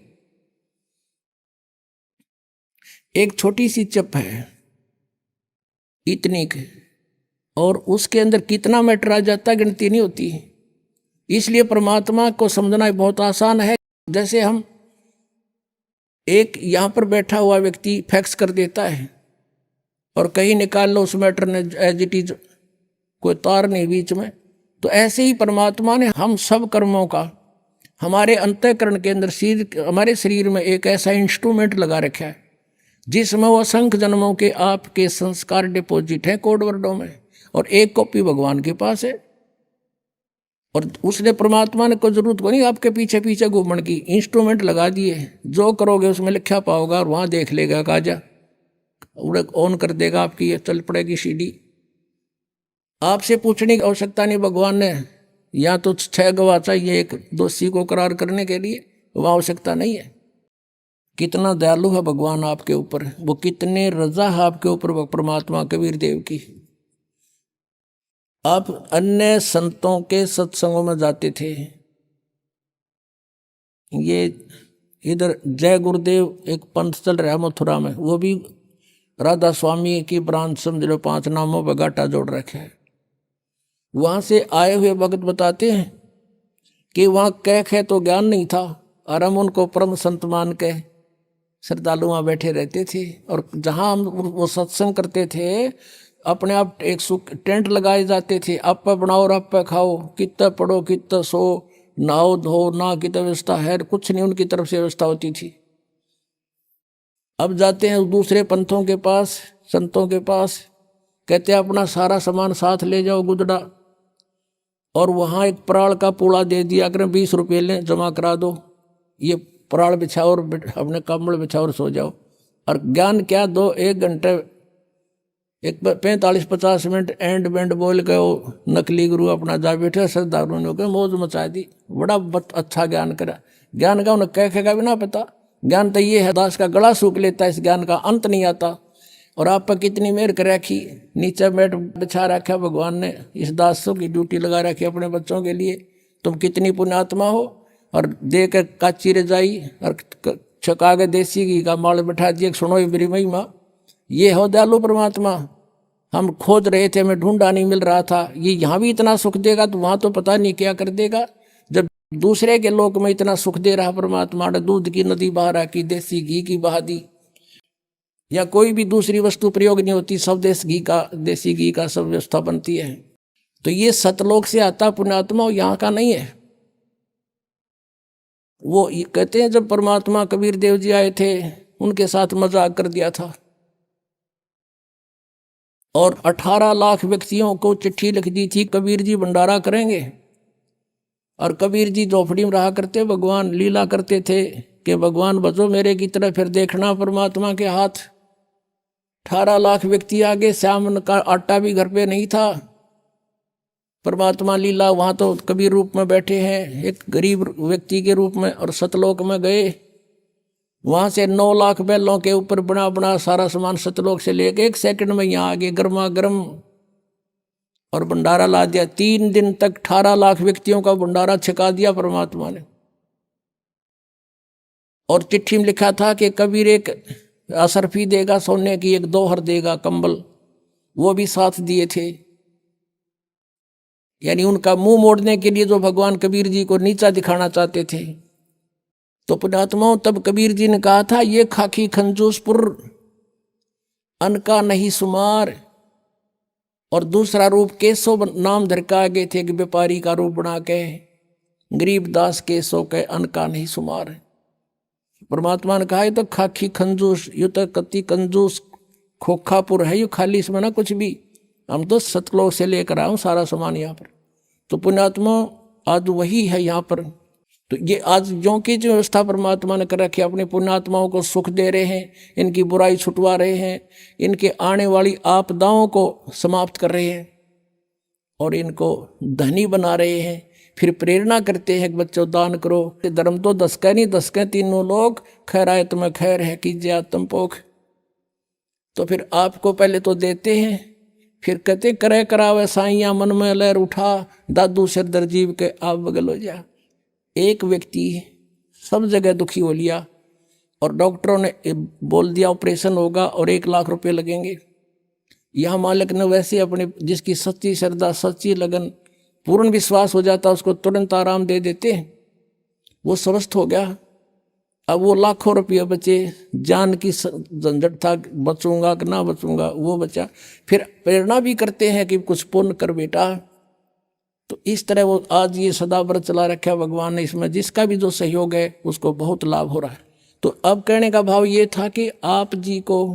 एक छोटी सी चिप है इतनी की, और उसके अंदर कितना मैटर आ जाता है गिनती नहीं होती। इसलिए परमात्मा को समझना बहुत आसान है। जैसे हम एक यहाँ पर बैठा हुआ व्यक्ति फैक्स कर देता है और कहीं निकाल लो, उस मैटर ने एज इट इज, कोई तार नहीं बीच में। तो ऐसे ही परमात्मा ने हम सब कर्मों का हमारे अंतःकरण के अंदर, हमारे शरीर में एक ऐसा इंस्ट्रूमेंट लगा रखा है जिसमें वो असंख्य जन्मों के आपके संस्कार डिपॉजिट है कोड वर्डों में, और एक कॉपी भगवान के पास है। और उसने परमात्मा ने कोई जरूरत को नहीं आपके पीछे पीछे घूमने की, इंस्ट्रूमेंट लगा दिए, जो करोगे उसमें लिखा पाओगा और वहां देख लेगा काजा, ऑन कर देगा आपकी, ये चल पड़ेगी सीडी। आपसे पूछने की आवश्यकता नहीं भगवान ने, या तो 6 गवाह चाहिए एक दोषी को करार करने के लिए, वह आवश्यकता नहीं है। कितना दयालु है भगवान आपके ऊपर, वो कितने रजा है आपके ऊपर वो परमात्मा कबीर देव की। आप अन्य संतों के सत्संगों में जाते थे, ये इधर जय गुरुदेव एक पंथ चल रहा है मथुरा में, वो भी राधा स्वामी की ब्रांच समझ लो, 5 नामों पर गाटा जोड़ रखे है। वहां से आए हुए भगत बताते हैं कि वहां कह तो ज्ञान नहीं था, और हम उनको परम संत मान के श्रद्धालु वहाँ बैठे रहते थे। और जहाँ हम वो सत्संग करते थे, अपने आप एक टेंट लगाए जाते थे, आप पे बनाओ और आप पे खाओ, कितना पढ़ो कितना सो, नहाओ धो ना कितना व्यवस्था है, कुछ नहीं उनकी तरफ से व्यवस्था होती थी। अब जाते हैं दूसरे पंथों के पास, संतों के पास, कहते हैं अपना सारा सामान साथ ले जाओ गुदड़ा, और वहाँ एक पराल का पूड़ा दे दिया करें, 20 रुपये लें जमा करा दो, ये पराल बिछाओ और अपने कम्बल बिछाओ और सो जाओ। और ज्ञान क्या दो, 1 घंटे एक 45-50 मिनट एंड बैंड बोल के वो नकली गुरु अपना जा बैठे, श्रद्धालुओं ने मौज मचा दी, बड़ा अच्छा ज्ञान करा। ज्ञान का उन्हें कह का भी ना पता, ज्ञान तो ये है दास का गला सूख लेता है, इस ज्ञान का अंत नहीं आता। और आप पर कितनी मेहर कर रखी, नीचे बैठ बिछा रखा भगवान ने, इस दासों की ड्यूटी लगा रखी अपने बच्चों के लिए, तुम कितनी पुण्यात्मा हो। और दे कर काची रजाई और छका के देसी घी का माल बैठा दिए, सुनो ये मेरी महिमा, ये हो दयालु परमात्मा। हम खोज रहे थे, हमें ढूंढा नहीं मिल रहा था, ये यहाँ भी इतना सुख देगा तो वहाँ तो पता नहीं क्या कर देगा। जब दूसरे के लोक में इतना सुख दे रहा परमात्मा ने, दूध की नदी बहा रखी, देसी घी की बहा दी, या कोई भी दूसरी वस्तु प्रयोग नहीं होती, सब देसी घी का सब व्यवस्था बनती है। तो ये सतलोक से आता पुण्यात्मा, यहाँ का नहीं है। वो कहते हैं जब परमात्मा कबीर देव जी आए थे, उनके साथ मजाक कर दिया था, और 18 लाख व्यक्तियों को चिट्ठी लिख दी थी, कबीर जी भंडारा करेंगे। और कबीर जी झोपड़ी में रहा करते, भगवान लीला करते थे कि भगवान बचो मेरे की तरफ, फिर देखना परमात्मा के हाथ। 18 लाख व्यक्ति आगे, श्याम का आटा भी घर पे नहीं था। परमात्मा लीला, वहाँ तो कबीर रूप में बैठे हैं एक गरीब व्यक्ति के रूप में, और सतलोक में गए, वहाँ से 9 लाख बैलों के ऊपर बना बना सारा सामान सतलोक से लेके 1 सेकंड में यहाँ आगे गर्मा गर्म, और भंडारा ला दिया। 3 दिन तक 18 लाख व्यक्तियों का भंडारा छिका दिया परमात्मा ने। और चिट्ठी में लिखा था कि कबीर एक असरफी देगा सोने की, एक दोहर देगा कंबल, वो भी साथ दिए थे। यानी उनका मुंह मोड़ने के लिए जो भगवान कबीर जी को नीचा दिखाना चाहते थे। तो पुण्यात्माओं, तब कबीर जी ने कहा था, ये खाकी खंजूसपुर अनका नहीं सुमार। और दूसरा रूप केशव नाम धर के आगे थे, कि व्यापारी का रूप बना के, गरीब दास केशव के अनका नहीं सुमार। परमात्मा ने कहा, ये तो खाकी खंजूस, ये तो कति कंजूस खोखापुर है, ये खाली इसमें ना कुछ भी, हम तो सतलोक से लेकर आए सारा सामान यहाँ पर। तो पुण्यात्मा आज वही है यहाँ पर। तो ये आज जो की जो व्यवस्था परमात्मा ने कर रखी, अपने पुण्यात्माओं को सुख दे रहे हैं, इनकी बुराई छुटवा रहे हैं, इनके आने वाली आपदाओं को समाप्त कर रहे हैं, और इनको धनी बना रहे हैं। फिर प्रेरणा करते हैं कि बच्चों दान करो, धर्म तो 10 का नहीं 10 के तीनों लोग, खैर आए तुम्हें खैर है, कीजिए आत्म पोख। तो फिर आपको पहले तो देते हैं, फिर कहते करे करावे साइया मन में लहर उठा, दादू सिर दर्जीव के आप बगल हो जा। एक व्यक्ति सब जगह दुखी हो लिया, और डॉक्टरों ने बोल दिया ऑपरेशन होगा और 1 लाख रुपए लगेंगे। यहाँ मालिक ने वैसे अपने जिसकी सच्ची श्रद्धा, सच्ची लगन, पूर्ण विश्वास हो जाता, उसको तुरंत आराम दे देते। वो स्वस्थ हो गया। अब वो लाखों रुपये बचे, जान की झंझट था, बचूंगा कि ना बचूंगा, वो बचा। फिर प्रेरणा भी करते हैं कि कुछ पुण्य कर बेटा। तो इस तरह वो आज ये सदा व्रत चला रखा भगवान ने, इसमें जिसका भी जो सहयोग है उसको बहुत लाभ हो रहा है। तो अब कहने का भाव ये था कि आप जी को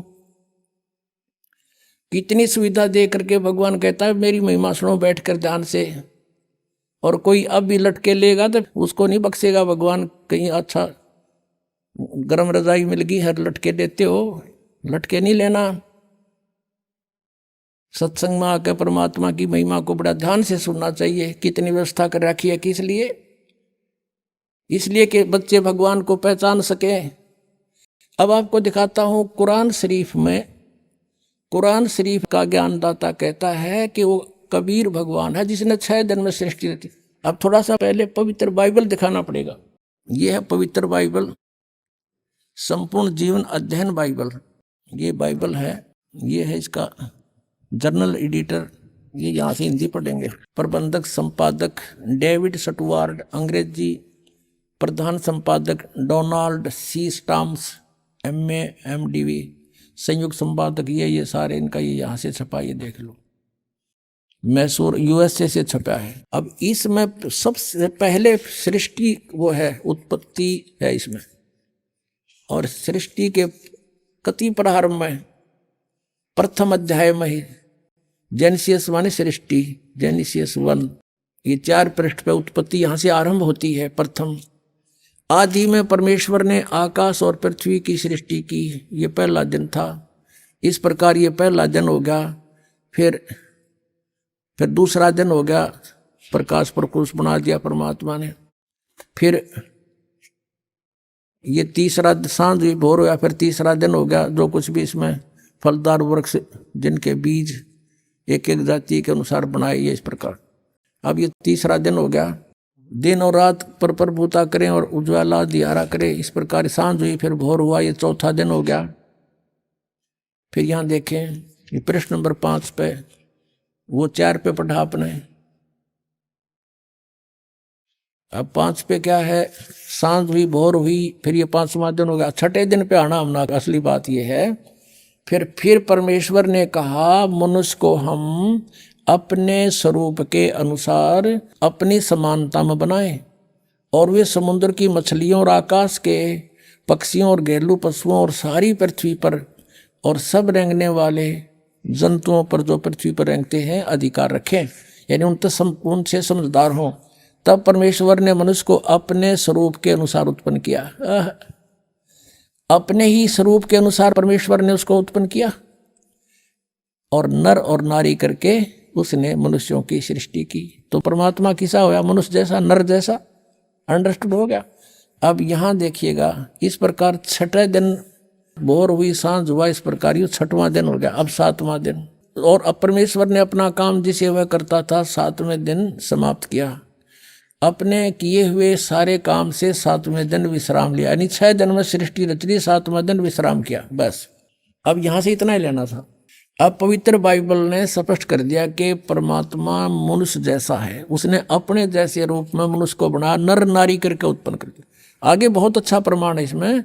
कितनी सुविधा दे करके भगवान कहता है मेरी महिमा सुनो बैठ कर ध्यान से, और कोई अब भी लटके लेगा तो उसको नहीं बख्शेगा भगवान। कहीं अच्छा गरम रजाई मिल गई हर लटके देते हो, लटके नहीं लेना। सत्संग में आकर परमात्मा की महिमा को बड़ा ध्यान से सुनना चाहिए। कितनी व्यवस्था कर रखी है, किस लिए? इसलिए कि बच्चे भगवान को पहचान सके। अब आपको दिखाता हूं कुरान शरीफ में, कुरान शरीफ का ज्ञानदाता कहता है कि वो कबीर भगवान है जिसने 6 दिन में सृष्टि रची। अब थोड़ा सा पहले पवित्र बाइबल दिखाना पड़ेगा। ये है पवित्र बाइबल, संपूर्ण जीवन अध्ययन बाइबल। ये बाइबल है, ये है इसका जर्नल एडिटर, ये यहाँ से हिंदी पढ़ेंगे। प्रबंधक संपादक डेविड स्टुअर्ट, अंग्रेजी प्रधान संपादक Donald C Stamps MA MDV, संयुक्त संपादक ये सारे इनका ये यहाँ से छपा, ये देख लो, मैसूर USA से छपा है। अब इसमें सबसे पहले सृष्टि वो है, उत्पत्ति है इसमें, और सृष्टि के कति प्रारंभ में प्रथम अध्याय में ही जेनेसिस माने सृष्टि, जेनेसिस 1, ये 4 पृष्ठ पे उत्पत्ति यहाँ से आरंभ होती है। प्रथम आदि में परमेश्वर ने आकाश और पृथ्वी की सृष्टि की, ये पहला दिन था। इस प्रकार ये पहला दिन हो गया। फिर दूसरा दिन हो गया, प्रकाश प्रकुश बना दिया परमात्मा ने। फिर ये तीसरा सांझ भी भोर हो गया, फिर तीसरा दिन हो गया। जो कुछ भी इसमें फलदार वृक्ष जिनके बीज एक एक जाति के अनुसार बनाए, ये इस प्रकार। अब ये तीसरा दिन हो गया। दिन और रात पर प्रभुता करें और उज्ज्वला दियारा करें, इस प्रकार सांझ हुई, फिर भोर हुआ, ये चौथा दिन हो गया। फिर यहाँ देखें, ये प्रश्न नंबर 5 पे, वो 4 पे पढ़ा आपने। अब 5 पे क्या है, सांझ हुई, भोर हुई, फिर ये 5वां दिन हो गया। छठे दिन पे आना हमना। असली बात ये है, फिर परमेश्वर ने कहा मनुष्य को हम अपने स्वरूप के अनुसार अपनी समानता में बनाएं, और वे समुद्र की मछलियों और आकाश के पक्षियों और घरेलू पशुओं और सारी पृथ्वी पर और सब रेंगने वाले जंतुओं पर जो पृथ्वी पर रेंगते हैं अधिकार रखें, यानी उनसे समझदार हों। तब परमेश्वर ने मनुष्य को अपने स्वरूप के अनुसार उत्पन्न किया। अपने ही स्वरूप के अनुसार परमेश्वर ने उसको उत्पन्न किया, और नर और नारी करके उसने मनुष्यों की सृष्टि की। तो परमात्मा किसा होया, मनुष्य जैसा, नर जैसा। अंडरस्टूड हो गया। अब यहाँ देखिएगा, इस प्रकार छठे दिन भोर हुई, सांझ हुआ, इस प्रकार ये 6वां दिन हो गया। अब 7वां दिन, और अब परमेश्वर ने अपना काम जिसे वह करता था 7वें दिन समाप्त किया। अपने किए हुए सारे काम से 7वें दिन विश्राम लिया, यानी 6 दिन में सृष्टि रच ली, 7वां दिन विश्राम किया, बस। अब यहाँ से इतना ही लेना था। अब पवित्र बाइबल ने स्पष्ट कर दिया कि परमात्मा मनुष्य जैसा है, उसने अपने जैसे रूप में मनुष्य को बना, नर नारी करके उत्पन्न कर दिया। आगे बहुत अच्छा प्रमाण है इसमें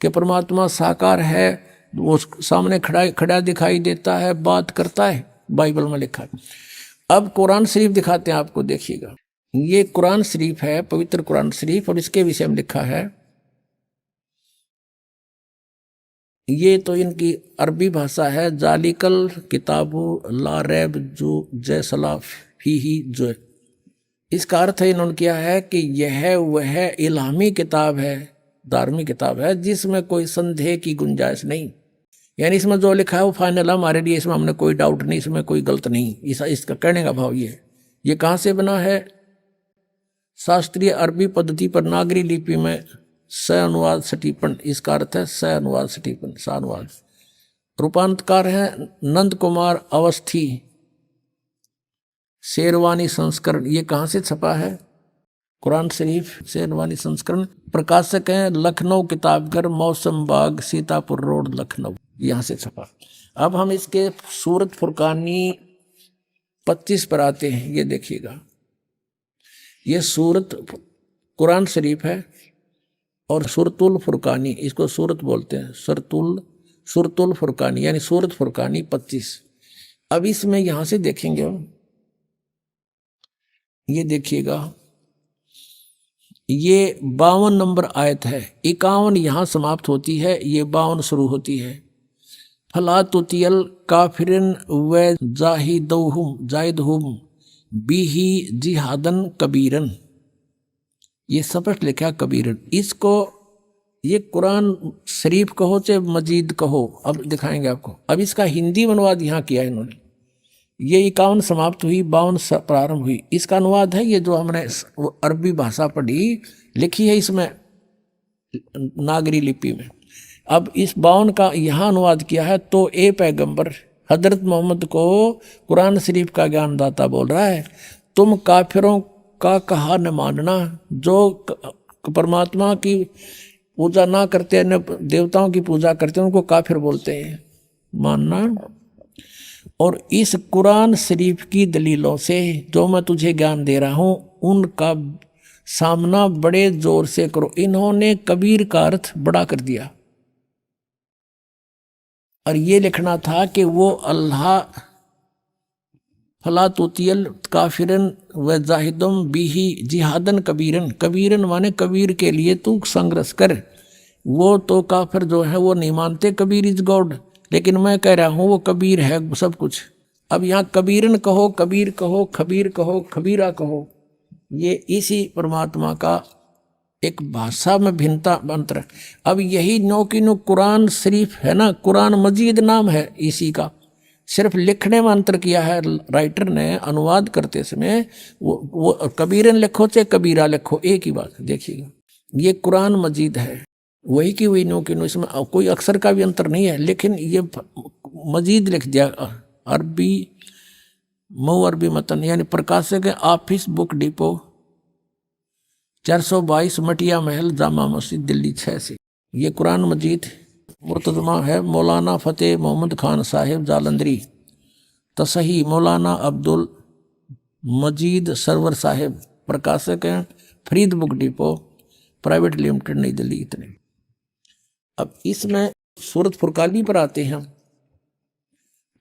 कि परमात्मा साकार है, वो सामने खड़ा दिखाई देता है, बात करता है, बाइबल में लिखा है। अब कुरान शरीफ दिखाते हैं आपको, देखिएगा। ये कुरान शरीफ है, पवित्र कुरान शरीफ, और इसके विषय में लिखा है। ये तो इनकी अरबी भाषा है। जालिकल किताबु ला रैब जो जैसला फीही जो, इसका अर्थ इन्होंने किया है कि यह वह इल्हामी किताब है, धार्मिक किताब है जिसमें कोई संदेह की गुंजाइश नहीं, यानी इसमें जो लिखा है वो फाइनल है हमारे लिए, इसमें हमने कोई डाउट नहीं, इसमें कोई गलत नहीं। इसका कहने का भाव ये है। ये कहाँ से बना है? शास्त्रीय अरबी पद्धति पर नागरी लिपि में स अनुवाद सटीपन, इसका अर्थ है स अनुवाद सटीपन, स अनुवाद। रूपांतकार है नंद कुमार अवस्थी, शेरवानी संस्करण। ये कहाँ से छपा है? कुरान शरीफ शेरवानी संस्करण। प्रकाशक हैं लखनऊ किताबघर, मौसम बाग, सीतापुर रोड, लखनऊ, यहाँ से छपा। अब हम इसके सूरत फुरकानी 25 पर आते हैं। ये देखिएगा, ये सूरत कुरान शरीफ है और सूरतुल फुरकानी, इसको सूरत बोलते हैं, सूरतुल फुरकानी यानी सूरत फुरकानी 25। अब इसमें यहां से देखेंगे, ये देखिएगा, ये 52 नंबर आयत है। 51 यहाँ समाप्त होती है, ये 52 शुरू होती है। फला तुतियल काफिरन व जाहिदहुम बिही जिहादन कबीरन, ये स्पष्ट लिखा कबीरन। इसको ये कुरान शरीफ कहो चाहे मजीद कहो, अब दिखाएंगे आपको। अब इसका हिंदी अनुवाद यहाँ किया है इन्होंने। ये 51 समाप्त हुई, 52 प्रारंभ हुई। इसका अनुवाद है ये जो हमने अरबी भाषा पढ़ी, लिखी है इसमें नागरी लिपि में। अब इस 52 का यहाँ अनुवाद किया है। तो ए पैगंबर हजरत मोहम्मद को कुरान शरीफ का ज्ञानदाता बोल रहा है, तुम काफिरों का कहा न मानना, जो परमात्मा की पूजा ना करते, न देवताओं की पूजा करते, उनको काफिर बोलते हैं, मानना। और इस कुरान शरीफ की दलीलों से जो मैं तुझे ज्ञान दे रहा हूँ उनका सामना बड़े जोर से करो। इन्होंने कबीर का अर्थ बड़ा कर दिया और ये लिखना था कि वो अल्लाह फला तुतियल काफिरन व जाहिदुम बिही जिहादन कबीरन, कबीरन माने कबीर के लिए तू संघर्ष कर। वो तो काफिर जो है वो नहीं मानते कबीर इज गॉड, लेकिन मैं कह रहा हूँ वो कबीर है सब कुछ। अब यहाँ कबीरन कहो, कबीर कहो, खबीर कहो, खबीरा कहो, ये इसी परमात्मा का एक भाषा में भिन्नता मंत्र। अब यही नो की नो कुरान शरीफ है ना, कुरान मजीद नाम है इसी का, सिर्फ लिखने में अंतर किया है राइटर ने। अनुवाद करते समय वो कबीरन लिखो चाहे कबीरा लिखो, एक ही बात। देखिएगा ये कुरान मजीद है, वही की वही नो की नो, इसमें कोई अक्षर का भी अंतर नहीं है, लेकिन ये मजीद लिख दिया। अरबी मऊ अरबी मतन यानी प्रकाशक है ऑफिस बुक डिपो 422 मटिया महल जामा मस्जिद दिल्ली 6 से। ये कुरान मजीद मुर्तजमा है मौलाना फ़तेह मोहम्मद खान साहिब जालंधरी, तसही मौलाना अब्दुल मजीद सरवर साहिब, प्रकाशक हैं Farid book depot private limited नई दिल्ली। इतने। अब इसमें सूरत फुरकानी पर आते हैं,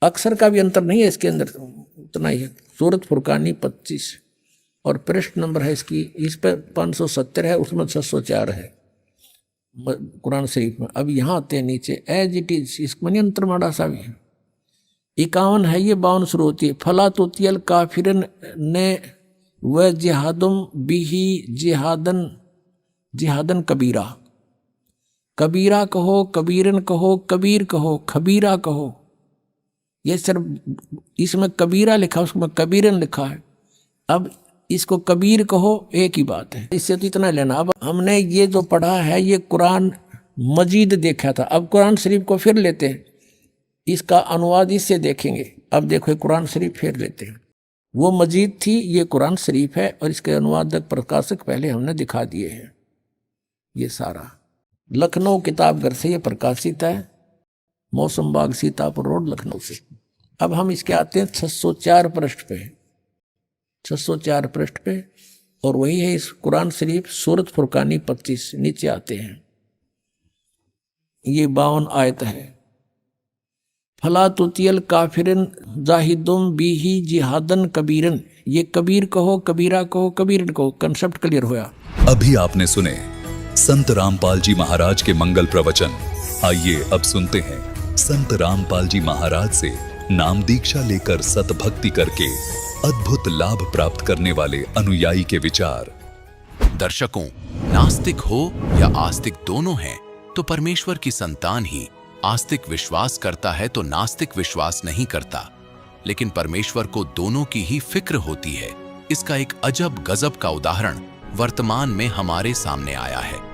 अक्षर का भी अंतर नहीं है इसके अंदर, उतना ही है। सूरत फुरकानी 25 और पृष्ठ नंबर है इसकी, इस पर 570 है, उसमें 604 है कुरान शरीफ में। अब यहाँ आते हैं नीचे एज इट इज, इसमें नहीं अंतर माड़ा सा भी है। 51 है ये, 52 शुरू होती है। फला तुतियल काफिरन ने व जिहादुम बिही जिहादन कबीरा, कबीरा कहो, कबीरन कहो, कबीर कहो, खबीरा कहो। ये सिर्फ इसमें कबीरा लिखा, उसमें कबीरन लिखा है। अब इसको कबीर कहो, एक ही बात है, इससे तो इतना लेना। अब हमने ये जो पढ़ा है ये कुरान मजीद देखा था, अब कुरान शरीफ को फिर लेते हैं, इसका अनुवाद इससे देखेंगे। अब देखो कुरान शरीफ फिर लेते हैं, वो मजीद थी, ये कुरान शरीफ है और इसके अनुवादक प्रकाशक पहले हमने दिखा दिए हैं। ये सारा लखनऊ किताब घर से ये प्रकाशित है, मौसम बाग सीतापुर रोड लखनऊ से। अब हम इसके आते हैं 604 पृष्ठ पे, 604 पृष्ठ पे, और वही है इस कुरान शरीफ सूरत फुरकानी 25। नीचे आते हैं, ये 52 आयत है। फला तुतियल काफिरन जाहिदुम बिही जिहादन कबीरन, ये कबीर कहो, कबीरा कहो, कबीरन कहो, कंसेप्ट क्लियर हुआ। अभी आपने सुने संत रामपाल जी महाराज के मंगल प्रवचन। आइए अब सुनते हैं संत रामपाल जी महाराज से नाम दीक्षा लेकर सतभक्ति करके अद्भुत लाभ प्राप्त करने वाले अनुयायी के विचार। दर्शकों, नास्तिक हो या आस्तिक दोनों हैं तो परमेश्वर की संतान ही आस्तिक विश्वास करता है तो नास्तिक विश्वास नहीं करता, लेकिन परमेश्वर को दोनों की ही फिक्र होती है। इसका एक अजब गजब का उदाहरण वर्तमान में हमारे सामने आया है।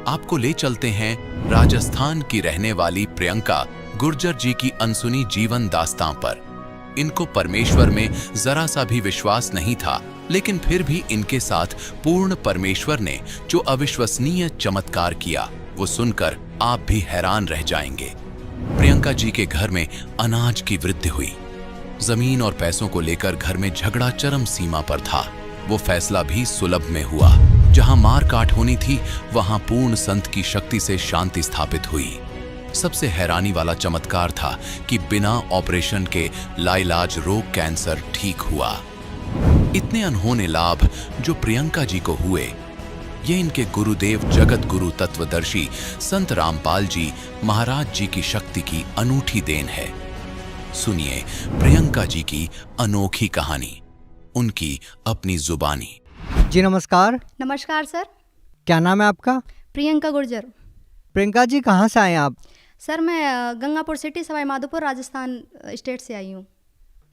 आपको ले चलते हैं राजस्थान की रहने वाली प्रियंका गुर्जर जी की अनसुनी जीवन दास्तां पर। इनको परमेश्वर में जरा सा भी विश्वास नहीं था, लेकिन फिर भी इनके साथ पूर्ण परमेश्वर ने जो अविश्वसनीय चमत्कार किया वो सुनकर आप भी हैरान रह जाएंगे। प्रियंका जी के घर में अनाज की वृद्धि हुई। जमीन और पैसों को लेकर घर में झगड़ा चरम सीमा पर था। वो फैसला भी सुलभ में हुआ। जहां मार काट होनी थी वहां पूर्ण संत की शक्ति से शांति स्थापित हुई। सबसे हैरानी वाला चमत्कार था कि बिना ऑपरेशन के लाइलाज रोग कैंसर ठीक हुआ। इतने अनहोने लाभ जो प्रियंका जी को हुए, ये इनके गुरुदेव जगत गुरु तत्वदर्शी संत रामपाल जी महाराज जी की शक्ति की अनूठी देन है। सुनिए प्रियंका जी की अनोखी कहानी, उनकी अपनी जुबानी। जी नमस्कार। नमस्कार सर। क्या नाम है आपका? प्रियंका गुर्जर। प्रियंका जी कहाँ से आए आप? सर मैं गंगापुर सिटी सवाई माधोपुर राजस्थान स्टेट से आई हूँ।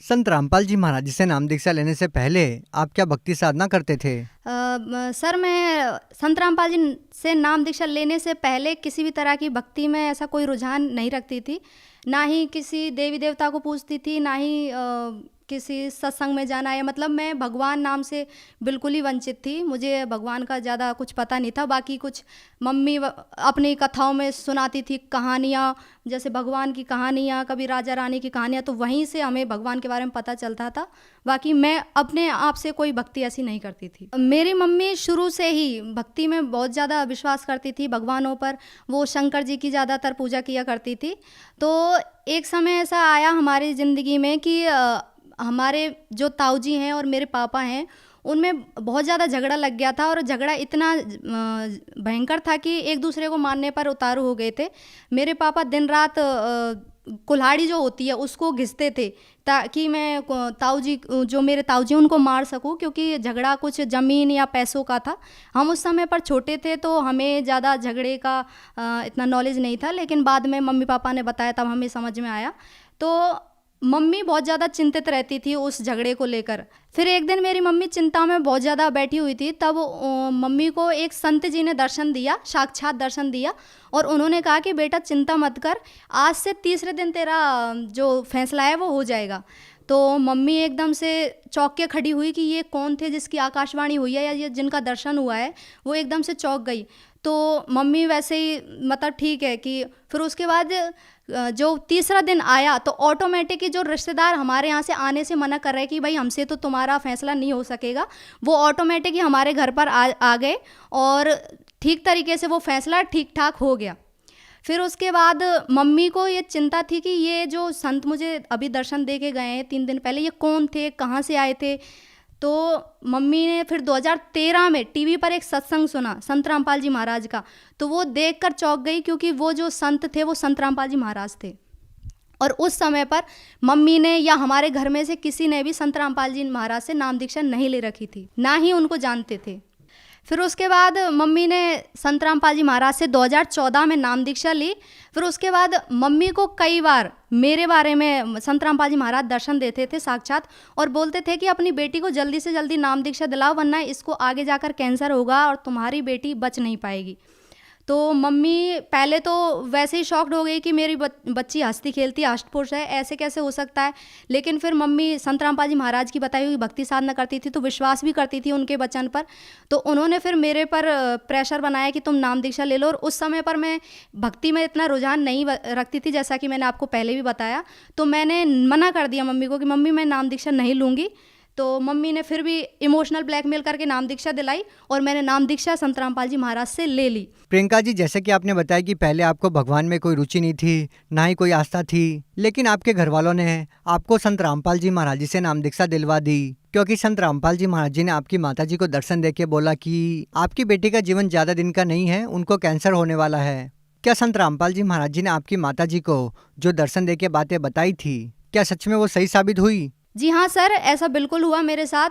संत रामपाल जी महाराज जी से नाम दीक्षा लेने से पहले आप क्या भक्ति साधना करते थे? सर मैं संत रामपाल जी से नाम दीक्षा लेने से पहले किसी भी तरह की भक्ति में ऐसा कोई रुझान नहीं रखती थी, ना ही किसी देवी देवता को पूजती थी, ना ही किसी सत्संग में जाना है। मतलब मैं भगवान नाम से बिल्कुल ही वंचित थी। मुझे भगवान का ज़्यादा कुछ पता नहीं था। बाकी कुछ मम्मी अपनी कथाओं में सुनाती थी कहानियाँ, जैसे भगवान की कहानियाँ, कभी राजा रानी की कहानियाँ, तो वहीं से हमें भगवान के बारे में पता चलता था। बाकी मैं अपने आप से कोई भक्ति ऐसी नहीं करती थी। मेरी मम्मी शुरू से ही भक्ति में बहुत ज़्यादा विश्वास करती थी भगवानों पर। वो शंकर जी की ज़्यादातर पूजा किया करती थी। तो एक समय ऐसा आया हमारी ज़िंदगी में कि हमारे जो ताऊ जी हैं और मेरे पापा हैं, उनमें बहुत ज़्यादा झगड़ा लग गया था। और झगड़ा इतना भयंकर था कि एक दूसरे को मारने पर उतारू हो गए थे। मेरे पापा दिन रात कुल्हाड़ी जो होती है उसको घिसते थे ताकि मैं ताऊ जी, जो मेरे ताऊ जी, उनको मार सकूं, क्योंकि झगड़ा कुछ ज़मीन या पैसों का था। हम उस समय पर छोटे थे तो हमें ज़्यादा झगड़े का इतना नॉलेज नहीं था, लेकिन बाद में मम्मी पापा ने बताया तब हमें समझ में आया। तो मम्मी बहुत ज़्यादा चिंतित रहती थी उस झगड़े को लेकर। फिर एक दिन मेरी मम्मी चिंता में बहुत ज़्यादा बैठी हुई थी, तब मम्मी को एक संत जी ने दर्शन दिया, साक्षात दर्शन दिया, और उन्होंने कहा कि बेटा चिंता मत कर, आज से तीसरे दिन तेरा जो फैसला है वो हो जाएगा। तो मम्मी एकदम से चौंक के खड़ी हुई कि ये कौन थे जिसकी आकाशवाणी हुई है या ये जिनका दर्शन हुआ है। वो एकदम से चौंक गई। तो मम्मी वैसे ही मतलब ठीक है कि फिर उसके बाद जो तीसरा दिन आया तो ऑटोमेटिक ही जो रिश्तेदार हमारे यहाँ से आने से मना कर रहे कि भाई हमसे तो तुम्हारा फैसला नहीं हो सकेगा, वो ऑटोमेटिक ही हमारे घर पर आ गए और ठीक तरीके से वो फैसला ठीक ठाक हो गया। फिर उसके बाद मम्मी को ये चिंता थी कि ये जो संत मुझे अभी दर्शन दे के गए हैं 3 दिन पहले, ये कौन थे, कहाँ से आए थे। तो मम्मी ने फिर 2013 में टीवी पर एक सत्संग सुना संत रामपाल जी महाराज का, तो वो देखकर चौंक गई, क्योंकि वो जो संत थे वो संत रामपाल जी महाराज थे। और उस समय पर मम्मी ने या हमारे घर में से किसी ने भी संत रामपाल जी महाराज से नाम दीक्षा नहीं ले रखी थी, ना ही उनको जानते थे। फिर उसके बाद मम्मी ने संत रामपाल जी महाराज से 2014 में नाम दीक्षा ली। फिर उसके बाद मम्मी को कई बार मेरे बारे में संत रामपाल जी महाराज दर्शन देते थे साक्षात, और बोलते थे कि अपनी बेटी को जल्दी से जल्दी नाम दीक्षा दिलाओ, वरना इसको आगे जाकर कैंसर होगा और तुम्हारी बेटी बच नहीं पाएगी। तो मम्मी पहले तो वैसे ही शॉक्ड हो गई कि मेरी बच्ची हंसती खेलती अष्टपुरुष है, ऐसे कैसे हो सकता है। लेकिन फिर मम्मी संत रामपाल जी महाराज की बताई हुई भक्ति साधना करती थी, तो विश्वास भी करती थी उनके वचन पर। तो उन्होंने फिर मेरे पर प्रेशर बनाया कि तुम नाम दीक्षा ले लो। और उस समय पर मैं भक्ति में इतना रुझान नहीं रखती थी, जैसा कि मैंने आपको पहले भी बताया। तो मैंने मना कर दिया मम्मी को कि मम्मी मैं नाम दीक्षा नहीं लूँगी। तो मम्मी ने फिर भी इमोशनल ब्लैकमेल करके नाम दीक्षा दिलाई, और मैंने नाम दीक्षा संत रामपाल जी महाराज से ले ली। प्रियंका जी, जैसे कि आपने बताया कि पहले आपको भगवान में कोई रुचि नहीं थी, ना ही कोई आस्था थी, लेकिन आपके घर वालों ने आपको संत रामपाल जी महाराज जी से नाम दीक्षा दिलवा दी, क्योंकि संत रामपाल जी महाराज जी ने आपकी माता जी को दर्शन देके बोला कि आपकी बेटी का जीवन ज़्यादा दिन का नहीं है, उनको कैंसर होने वाला है। क्या संत रामपाल जी महाराज जी ने आपकी माता जी को जो दर्शन देके बातें बताई थी, क्या सच में वो सही साबित हुई? जी हाँ सर, ऐसा बिल्कुल हुआ मेरे साथ।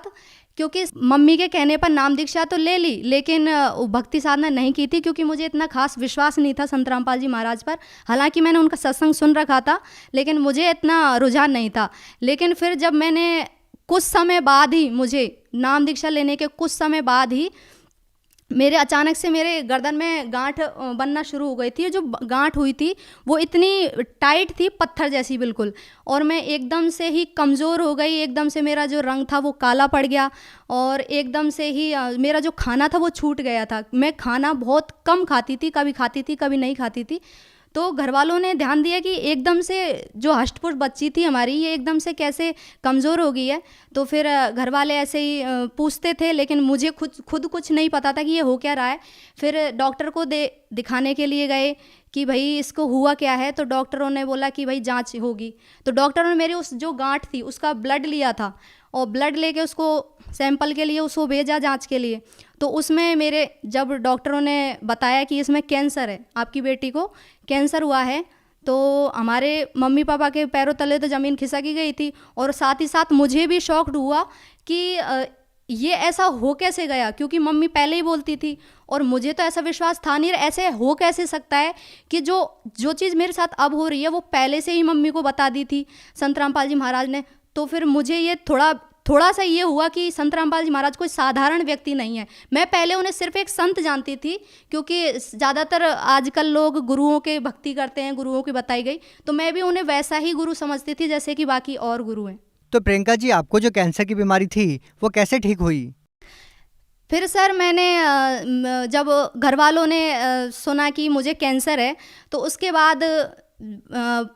क्योंकि मम्मी के कहने पर नाम दीक्षा तो ले ली, लेकिन भक्ति साधना नहीं की थी, क्योंकि मुझे इतना खास विश्वास नहीं था संत रामपाल जी महाराज पर। हालांकि मैंने उनका सत्संग सुन रखा था, लेकिन मुझे इतना रुझान नहीं था। लेकिन फिर जब मैंने कुछ समय बाद ही, मुझे नाम दीक्षा लेने के कुछ समय बाद ही मेरे अचानक से मेरे गर्दन में गांठ बनना शुरू हो गई थी। जो गांठ हुई थी वो इतनी टाइट थी, पत्थर जैसी बिल्कुल, और मैं एकदम से ही कमज़ोर हो गई। एकदम से मेरा जो रंग था वो काला पड़ गया, और एकदम से ही मेरा जो खाना था वो छूट गया था। मैं खाना बहुत कम खाती थी, कभी खाती थी कभी नहीं खाती थी। तो घर वालों ने ध्यान दिया कि एकदम से जो हष्टपुष्ट बच्ची थी हमारी, ये एकदम से कैसे कमज़ोर हो गई है। तो फिर घर वाले ऐसे ही पूछते थे, लेकिन मुझे खुद कुछ नहीं पता था कि ये हो क्या रहा है। फिर डॉक्टर को दिखाने के लिए गए कि भाई इसको हुआ क्या है। तो डॉक्टरों ने बोला कि भाई जांच होगी। तो डॉक्टरों ने मेरी उस जो गांठ थी उसका ब्लड लिया था, और ब्लड लेके उसको सैंपल के लिए उसको भेजा जांच के लिए। तो उसमें मेरे जब डॉक्टरों ने बताया कि इसमें कैंसर है, आपकी बेटी को कैंसर हुआ है, तो हमारे मम्मी पापा के पैरों तले तो ज़मीन खिसक ही गई थी। और साथ ही साथ मुझे भी शॉक्ड हुआ कि ये ऐसा हो कैसे गया, क्योंकि मम्मी पहले ही बोलती थी और मुझे तो ऐसा विश्वास था नहीं, ऐसे हो कैसे सकता है कि जो चीज़ मेरे साथ अब हो रही है वो पहले से ही मम्मी को बता दी थी संत रामपाल जी महाराज ने। तो फिर मुझे ये थोड़ा सा ये हुआ कि संत रामपाल जी महाराज कोई साधारण व्यक्ति नहीं है। मैं पहले उन्हें सिर्फ एक संत जानती थी, क्योंकि ज़्यादातर आजकल लोग गुरुओं के भक्ति करते हैं, गुरुओं की बताई गई, तो मैं भी उन्हें वैसा ही गुरु समझती थी जैसे कि बाकी और गुरु हैं। तो प्रियंका जी, आपको जो कैंसर की बीमारी थी वो कैसे ठीक हुई? फिर सर मैंने जब घर वालों ने सुना कि मुझे कैंसर है, तो उसके बाद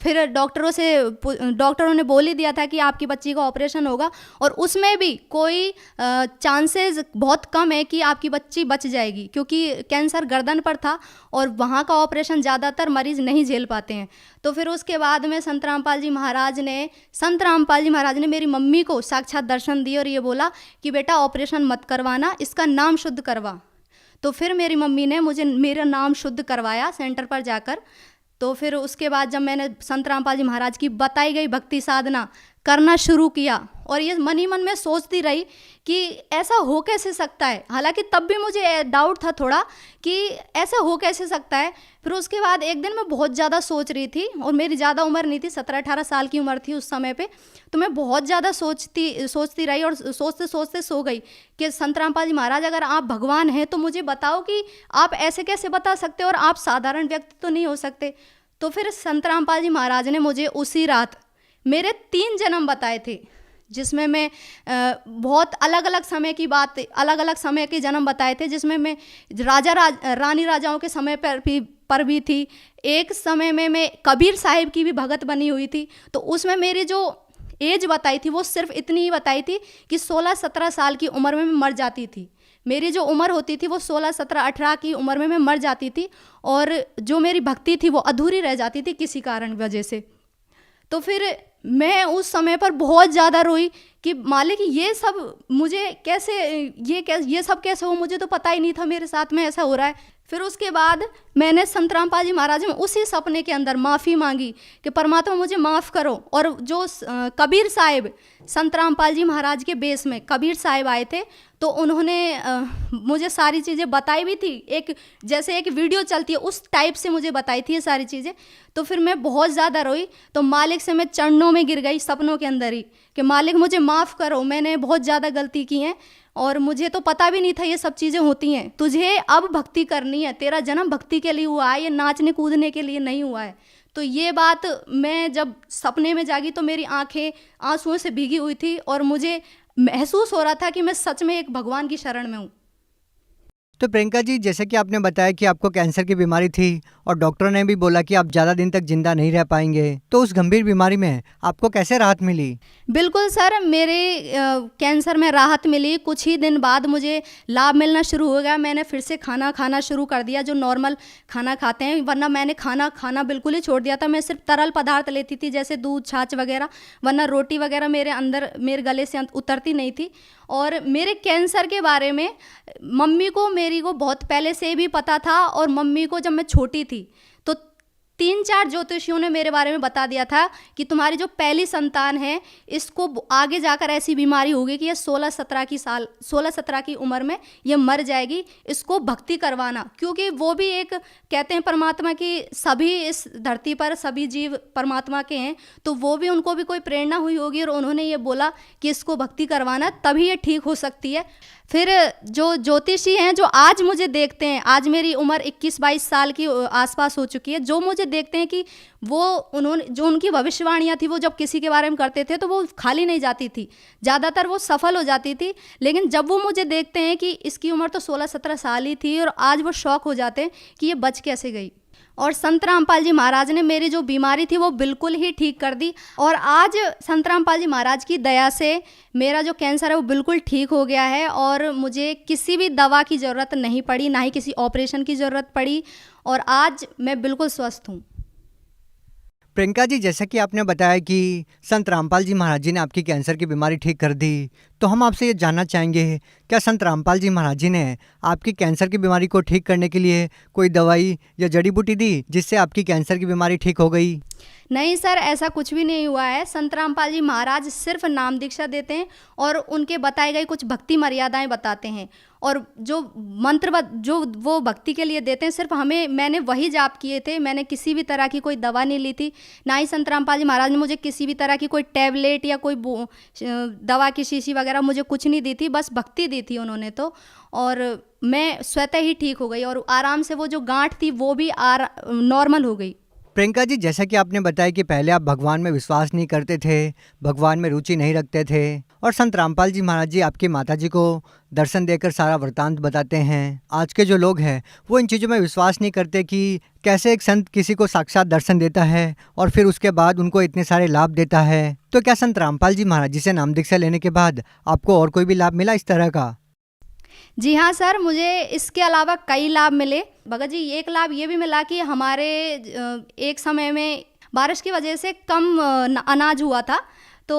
फिर डॉक्टरों ने बोल ही दिया था कि आपकी बच्ची का ऑपरेशन होगा, और उसमें भी कोई चांसेस बहुत कम है कि आपकी बच्ची बच जाएगी, क्योंकि कैंसर गर्दन पर था और वहाँ का ऑपरेशन ज़्यादातर मरीज़ नहीं झेल पाते हैं। तो फिर उसके बाद में संत रामपाल जी महाराज ने मेरी मम्मी को साक्षात दर्शन दिए और ये बोला कि बेटा ऑपरेशन मत करवाना, इसका नाम शुद्ध करवा। तो फिर मेरी मम्मी ने मेरा नाम शुद्ध करवाया सेंटर पर जाकर। तो फिर उसके बाद जब मैंने संत रामपाल जी महाराज की बताई गई भक्ति साधना करना शुरू किया, और ये मन ही मन में सोचती रही कि ऐसा हो कैसे सकता है, हालांकि तब भी मुझे डाउट था थोड़ा कि ऐसा हो कैसे सकता है। फिर उसके बाद एक दिन मैं बहुत ज़्यादा सोच रही थी, और मेरी ज़्यादा उम्र नहीं थी, 17-18 साल की उम्र थी उस समय पे। तो मैं बहुत ज़्यादा सोचती रही और सोचते सोचते सो गई कि संत रामपाल जी महाराज, अगर आप भगवान हैं तो मुझे बताओ कि आप ऐसे कैसे बता सकते हो, और आप साधारण व्यक्ति तो नहीं हो सकते। तो फिर संत रामपाल जी महाराज ने मुझे उसी रात मेरे 3 जन्म बताए थे, जिसमें मैं बहुत अलग अलग समय के जन्म बताए थे, जिसमें मैं रानी राजाओं के समय पर भी थी। एक समय में मैं कबीर साहिब की भी भगत बनी हुई थी। तो उसमें मेरी जो एज बताई थी वो सिर्फ इतनी ही बताई थी कि 16-17 साल की उम्र में मैं मर जाती थी। मेरी जो उम्र होती थी वो 16-17-18 की उम्र में मैं मर जाती थी, और जो मेरी भक्ति थी वो अधूरी रह जाती थी किसी कारण वजह से। तो फिर मैं उस समय पर बहुत ज़्यादा रोई कि मालिक ये सब मुझे ये सब कैसे हो, मुझे तो पता ही नहीं था मेरे साथ में ऐसा हो रहा है। फिर उसके बाद मैंने संत रामपाल जी महाराज में उसी सपने के अंदर माफ़ी मांगी कि परमात्मा मुझे माफ़ करो। और जो कबीर साहिब संत रामपाल जी महाराज के बेस में कबीर साहिब आए थे, तो उन्होंने मुझे सारी चीज़ें बताई भी थी, जैसे एक वीडियो चलती है उस टाइप से मुझे बताई थी ये सारी चीज़ें। तो फिर मैं बहुत ज़्यादा रोई, तो मालिक से मैं चरणों में गिर गई सपनों के अंदर ही कि मालिक मुझे माफ़ करो, मैंने बहुत ज़्यादा गलती की है और मुझे तो पता भी नहीं था ये सब चीज़ें होती हैं। तुझे अब भक्ति करनी है, तेरा जन्म भक्ति के लिए हुआ है, ये नाचने कूदने के लिए नहीं हुआ है। तो ये बात मैं जब सपने में जागी तो मेरी आंखें आंसुओं से भीगी हुई थी और मुझे महसूस हो रहा था कि मैं सच में एक भगवान की शरण में हूँ। तो प्रियंका जी, जैसे कि आपने बताया कि आपको कैंसर की बीमारी थी और डॉक्टरों ने भी बोला कि आप ज़्यादा दिन तक जिंदा नहीं रह पाएंगे, तो उस गंभीर बीमारी में आपको कैसे राहत मिली? बिल्कुल सर, मेरे कैंसर में राहत मिली। कुछ ही दिन बाद मुझे लाभ मिलना शुरू हो गया। मैंने फिर से खाना खाना शुरू कर दिया, जो नॉर्मल खाना खाते हैं, वरना मैंने खाना खाना बिल्कुल ही छोड़ दिया था। मैं सिर्फ तरल पदार्थ लेती थी, जैसे दूध, छाछ वगैरह, वरना रोटी वगैरह मेरे गले से उतरती नहीं थी। और मेरे कैंसर के बारे में मम्मी को मेरी को बहुत पहले से भी पता था, और मम्मी को जब मैं छोटी थी तो 3-4 ज्योतिषियों ने मेरे बारे में बता दिया था कि तुम्हारी जो पहली संतान है इसको आगे जाकर ऐसी बीमारी होगी कि ये 16-17 की उम्र में ये मर जाएगी, इसको भक्ति करवाना। क्योंकि वो भी एक कहते हैं परमात्मा की, सभी इस धरती पर सभी जीव परमात्मा के हैं, तो वो भी उनको भी कोई प्रेरणा हुई होगी और उन्होंने ये बोला कि इसको भक्ति करवाना, तभी ये ठीक हो सकती है। फिर जो ज्योतिषी हैं जो आज मुझे देखते हैं, आज मेरी उम्र 21-22 साल की आसपास हो चुकी है, जो मुझे देखते हैं कि उन्होंने जो उनकी भविष्यवाणियाँ थी वो जब किसी के बारे में करते थे तो वो खाली नहीं जाती थी, ज़्यादातर वो सफल हो जाती थी। लेकिन जब वो मुझे देखते हैं कि इसकी उम्र तो 16-17 साल ही थी, और आज वो शौक हो जाते हैं कि ये बच कैसे गई। और संत रामपाल जी महाराज ने मेरी जो बीमारी थी वो बिल्कुल ही ठीक कर दी, और आज संत रामपाल जी महाराज की दया से मेरा जो कैंसर है वो बिल्कुल ठीक हो गया है, और मुझे किसी भी दवा की ज़रूरत नहीं पड़ी, ना ही किसी ऑपरेशन की ज़रूरत पड़ी, और आज मैं बिल्कुल स्वस्थ हूँ। प्रियंका जी, जैसा कि आपने बताया कि संत रामपाल जी महाराज जी ने आपकी कैंसर की बीमारी ठीक कर दी, तो हम आपसे ये जानना चाहेंगे, क्या संत रामपाल जी महाराज जी ने आपकी कैंसर की बीमारी को ठीक करने के लिए कोई दवाई या जड़ी बूटी दी जिससे आपकी कैंसर की बीमारी ठीक हो गई? नहीं सर, ऐसा कुछ भी नहीं हुआ है। संत रामपाल जी महाराज सिर्फ नाम दीक्षा देते हैं और उनके बताए गए कुछ भक्ति मर्यादाएं बताते हैं, और जो मंत्र जो वो भक्ति के लिए देते हैं सिर्फ मैंने वही जाप किए थे। मैंने किसी भी तरह की कोई दवा नहीं ली थी, ना ही संत रामपाल जी महाराज ने मुझे किसी भी तरह की कोई टैबलेट या कोई दवा की शीशी वगैरह मुझे कुछ नहीं दी थी, बस भक्ति दी थी उन्होंने तो, और मैं स्वतः ही ठीक हो गई और आराम से वो जो गांठ थी वो भी नॉर्मल हो गई। प्रियंका जी, जैसा कि आपने बताया कि पहले आप भगवान में विश्वास नहीं करते थे, भगवान में रुचि नहीं रखते थे, और संत रामपाल जी महाराज जी आपकी माता जी को दर्शन देकर सारा वृतांत बताते हैं। आज के जो लोग हैं वो इन चीज़ों में विश्वास नहीं करते कि कैसे एक संत किसी को साक्षात दर्शन देता है और फिर उसके बाद उनको इतने सारे लाभ देता है। तो क्या संत रामपाल जी महाराज जी से नाम दीक्षा लेने के बाद आपको और कोई भी लाभ मिला इस तरह का? जी हाँ सर, मुझे इसके अलावा कई लाभ मिले। भगत जी, एक लाभ ये भी मिला कि हमारे एक समय में बारिश की वजह से कम अनाज हुआ था, तो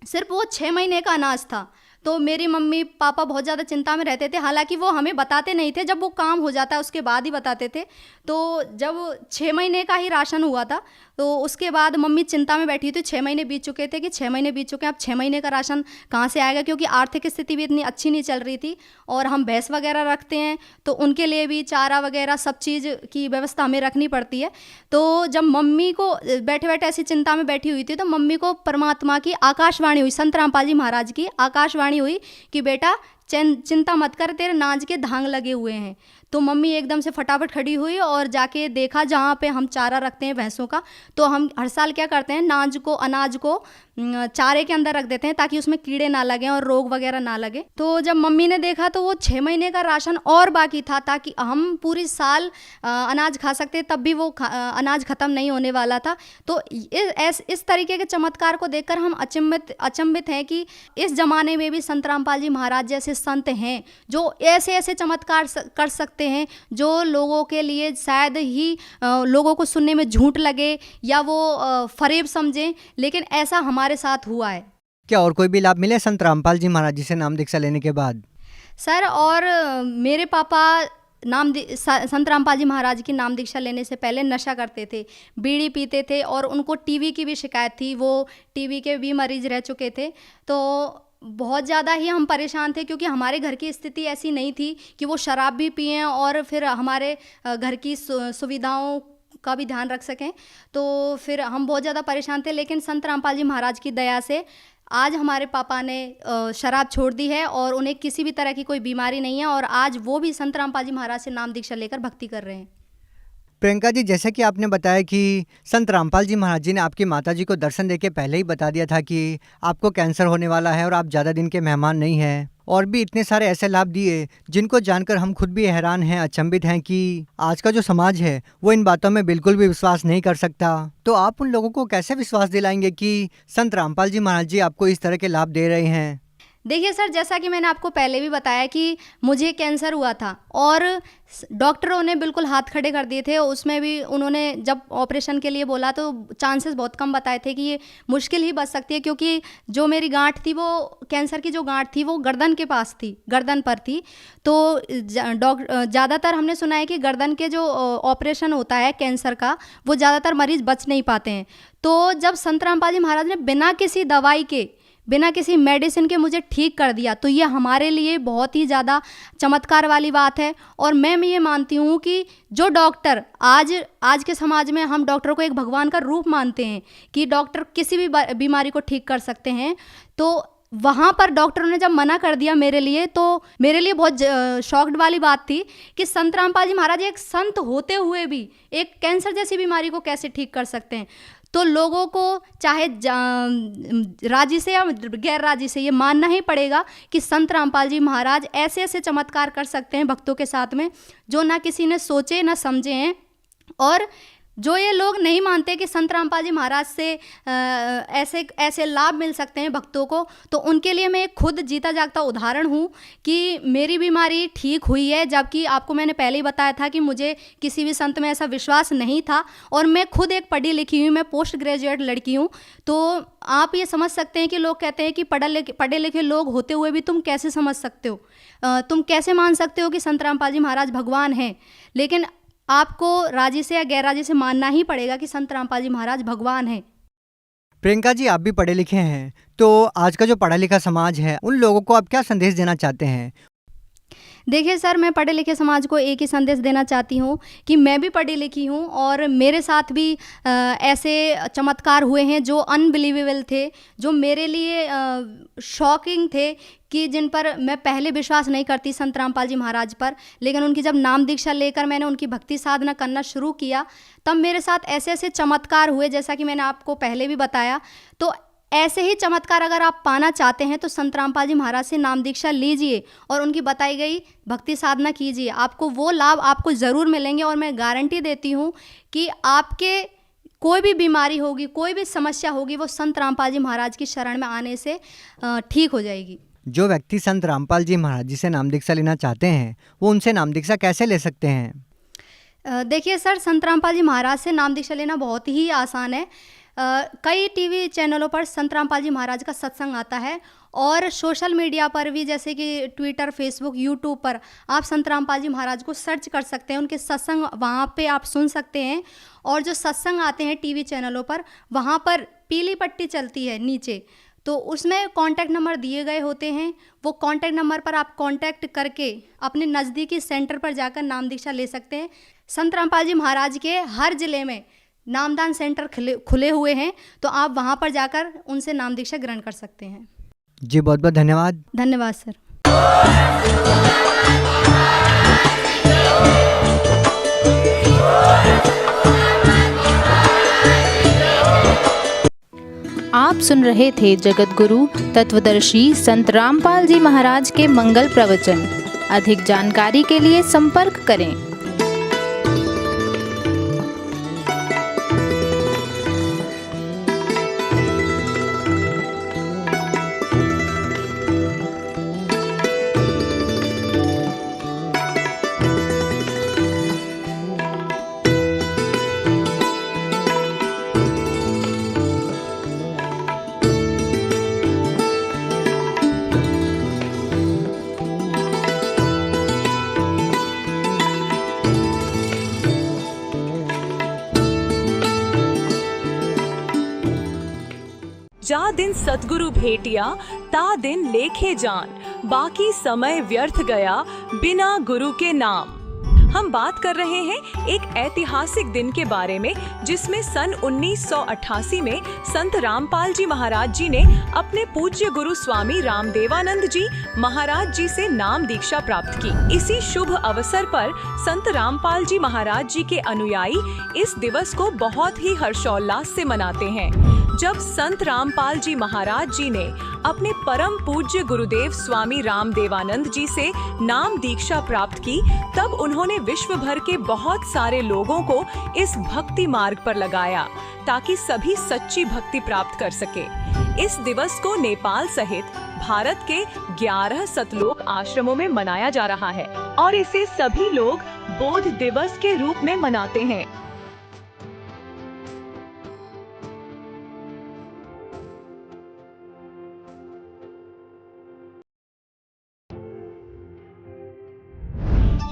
सिर्फ वो 6 महीने का अनाज था। तो मेरी मम्मी पापा बहुत ज़्यादा चिंता में रहते थे, हालांकि वो हमें बताते नहीं थे, जब वो काम हो जाता है उसके बाद ही बताते थे। तो जब 6 महीने का ही राशन हुआ था तो उसके बाद मम्मी चिंता में बैठी थी। 6 महीने बीत चुके थे कि 6 महीने बीत चुके हैं, अब 6 महीने का राशन कहाँ से आएगा, क्योंकि आर्थिक स्थिति भी इतनी अच्छी नहीं चल रही थी, और हम भैंस वगैरह रखते हैं तो उनके लिए भी चारा वगैरह सब चीज़ की व्यवस्था हमें रखनी पड़ती है। तो जब मम्मी को बैठे बैठे ऐसी चिंता में बैठी हुई थी तो मम्मी को परमात्मा की आकाशवाणी हुई, संत रामपाल जी महाराज की आकाशवाणी हुई कि बेटा चिंता मत कर, तेरे नाज के धांग लगे हुए हैं। तो मम्मी एकदम से फटाफट खड़ी हुई और जाके देखा जहाँ पे हम चारा रखते हैं भैंसों का, तो हम हर साल क्या करते हैं, अनाज को चारे के अंदर रख देते हैं ताकि उसमें कीड़े ना लगें और रोग वगैरह ना लगे। तो जब मम्मी ने देखा तो वो 6 महीने का राशन और बाकी था, ताकि हम पूरी साल अनाज खा सकते, तब भी वो अनाज ख़त्म नहीं होने वाला था। तो इस तरीके के चमत्कार को देखकर हम अचंभित हैं कि इस ज़माने में भी संत रामपाल जी महाराज जैसे संत हैं जो ऐसे ऐसे चमत्कार कर सकते हैं जो लोगों के लिए शायद ही लोगों को सुनने में झूठ लगे या वो फरेब समझें, लेकिन ऐसा हमारे साथ हुआ है। क्या और कोई भी लाभ मिले संत रामपाल जी महाराज जी से नाम दीक्षा लेने के बाद? सर, और मेरे पापा संत रामपाल जी महाराज की नाम दीक्षा लेने से पहले नशा करते थे, बीड़ी पीते थे, और उनको टीवी की भी शिकायत थी, वो टीवी के भी मरीज रह चुके थे। तो बहुत ज़्यादा ही हम परेशान थे क्योंकि हमारे घर की स्थिति ऐसी नहीं थी कि वो शराब भी पिएं और फिर हमारे घर की सुविधाओं का भी ध्यान रख सकें। तो फिर हम बहुत ज़्यादा परेशान थे, लेकिन संत रामपाल जी महाराज की दया से आज हमारे पापा ने शराब छोड़ दी है और उन्हें किसी भी तरह की कोई बीमारी नहीं है, और आज वो भी संत रामपाल जी महाराज से नाम दीक्षा लेकर भक्ति कर रहे हैं। प्रियंका जी, जैसा कि आपने बताया कि संत रामपाल जी महाराज जी ने आपकी माता जी को दर्शन देके पहले ही बता दिया था कि आपको कैंसर होने वाला है और आप ज़्यादा दिन के मेहमान नहीं हैं, और भी इतने सारे ऐसे लाभ दिए जिनको जानकर हम खुद भी हैरान हैं, अचंभित हैं कि आज का जो समाज है वो इन बातों में बिल्कुल भी विश्वास नहीं कर सकता। तो आप उन लोगों को कैसे विश्वास दिलाएंगे कि संत रामपाल जी महाराज जी आपको इस तरह के लाभ दे रहे हैं? देखिए सर, जैसा कि मैंने आपको पहले भी बताया कि मुझे कैंसर हुआ था और डॉक्टरों ने बिल्कुल हाथ खड़े कर दिए थे। उसमें भी उन्होंने जब ऑपरेशन के लिए बोला तो चांसेस बहुत कम बताए थे कि ये मुश्किल ही बच सकती है, क्योंकि जो मेरी गांठ थी, वो कैंसर की जो गांठ थी वो गर्दन के पास थी, गर्दन पर थी। तो ज़्यादातर हमने सुना है कि गर्दन के जो ऑपरेशन होता है कैंसर का, वो ज़्यादातर मरीज़ बच नहीं पाते हैं। तो जब संत रामपाल जी महाराज ने बिना किसी दवाई के, बिना किसी मेडिसिन के मुझे ठीक कर दिया, तो ये हमारे लिए बहुत ही ज़्यादा चमत्कार वाली बात है। और मैं ये मानती हूँ कि जो डॉक्टर आज के समाज में हम डॉक्टर को एक भगवान का रूप मानते हैं कि डॉक्टर किसी भी बीमारी को ठीक कर सकते हैं, तो वहाँ पर डॉक्टरों ने जब मना कर दिया मेरे लिए, तो मेरे लिए बहुत शॉक्ड वाली बात थी कि संत रामपाल जी महाराज एक संत होते हुए भी एक कैंसर जैसी बीमारी को कैसे ठीक कर सकते हैं। तो लोगों को चाहे राजी से या गैर राजी से ये मानना ही पड़ेगा कि संत रामपाल जी महाराज ऐसे ऐसे चमत्कार कर सकते हैं भक्तों के साथ में जो ना किसी ने सोचे ना समझे हैं। और जो ये लोग नहीं मानते कि संत रामपाल जी महाराज से ऐसे लाभ मिल सकते हैं भक्तों को, तो उनके लिए मैं खुद जीता जागता उदाहरण हूँ कि मेरी बीमारी ठीक हुई है, जबकि आपको मैंने पहले ही बताया था कि मुझे किसी भी संत में ऐसा विश्वास नहीं था। और मैं खुद एक पढ़ी लिखी हूँ, मैं पोस्ट ग्रेजुएट लड़की हूँ। तो आप ये समझ सकते हैं कि लोग कहते हैं कि पढ़े लिखे लोग होते हुए भी तुम कैसे समझ सकते हो, तुम कैसे मान सकते हो कि संत रामपाल जी महाराज भगवान हैं। लेकिन आपको राजी से या गैर राजी से मानना ही पड़ेगा कि संत रामपाल जी महाराज भगवान हैं। प्रियंका जी, आप भी पढ़े लिखे हैं, तो आज का जो पढ़ा लिखा समाज है उन लोगों को आप क्या संदेश देना चाहते हैं? देखिए सर, मैं पढ़े लिखे समाज को एक ही संदेश देना चाहती हूँ कि मैं भी पढ़ी लिखी हूँ और मेरे साथ भी ऐसे चमत्कार हुए हैं जो अनबिलीवेबल थे, जो मेरे लिए शॉकिंग थे, कि जिन पर मैं पहले विश्वास नहीं करती संत रामपाल जी महाराज पर। लेकिन उनकी जब नाम दीक्षा लेकर मैंने उनकी भक्ति साधना करना शुरू किया, तब मेरे साथ ऐसे ऐसे चमत्कार हुए, जैसा कि मैंने आपको पहले भी बताया। तो ऐसे ही चमत्कार अगर आप पाना चाहते हैं तो संत रामपाल जी महाराज से नाम दीक्षा लीजिए और उनकी बताई गई भक्ति साधना कीजिए, आपको वो लाभ आपको ज़रूर मिलेंगे। और मैं गारंटी देती हूँ कि आपके कोई भी बीमारी होगी, कोई भी समस्या होगी, वो संत रामपाल जी महाराज की शरण में आने से ठीक हो जाएगी। जो व्यक्ति संत रामपाल जी महाराज जी से नाम दीक्षा लेना चाहते हैं वो उनसे नाम दीक्षा कैसे ले सकते हैं? देखिए सर, संत रामपाल जी महाराज से नाम दीक्षा लेना बहुत ही आसान है। कई टीवी चैनलों पर संत रामपाल जी महाराज का सत्संग आता है और सोशल मीडिया पर भी, जैसे कि ट्विटर, फेसबुक, यूट्यूब पर आप संत रामपाल जी महाराज को सर्च कर सकते हैं, उनके सत्संग वहाँ पे आप सुन सकते हैं। और जो सत्संग आते हैं टीवी चैनलों पर, वहाँ पर पीली पट्टी चलती है नीचे, तो उसमें कॉन्टैक्ट नंबर दिए गए होते हैं। वो कॉन्टैक्ट नंबर पर आप कॉन्टैक्ट करके अपने नज़दीकी सेंटर पर जाकर नाम दीक्षा ले सकते हैं। संत रामपाल जी महाराज के हर ज़िले में नामदान सेंटर खुले हुए हैं, तो आप वहां पर जाकर उनसे नाम दीक्षा ग्रहण कर सकते हैं। जी, बहुत बहुत धन्यवाद। धन्यवाद सर। आप सुन रहे थे जगत गुरु तत्वदर्शी संत रामपाल जी महाराज के मंगल प्रवचन। अधिक जानकारी के लिए संपर्क करें। जा दिन सतगुरु भेटिया ता दिन लेखे जान, बाकी समय व्यर्थ गया बिना गुरु के नाम। हम बात कर रहे हैं एक ऐतिहासिक दिन के बारे में, जिसमें सन 1988 में संत रामपाल जी महाराज जी ने अपने पूज्य गुरु स्वामी रामदेवानंद जी महाराज जी से नाम दीक्षा प्राप्त की। इसी शुभ अवसर पर संत रामपाल जी महाराज जी के अनुयायी इस दिवस को बहुत ही हर्षोल्लास से मनाते हैं। जब संत रामपाल जी महाराज जी ने अपने परम पूज्य गुरुदेव स्वामी रामदेवानंद जी से नाम दीक्षा प्राप्त की, तब उन्होंने विश्व भर के बहुत सारे लोगों को इस भक्ति मार्ग पर लगाया, ताकि सभी सच्ची भक्ति प्राप्त कर सके। इस दिवस को नेपाल सहित भारत के 11 सतलोक आश्रमों में मनाया जा रहा है और इसे सभी लोग बोध दिवस के रूप में मनाते हैं।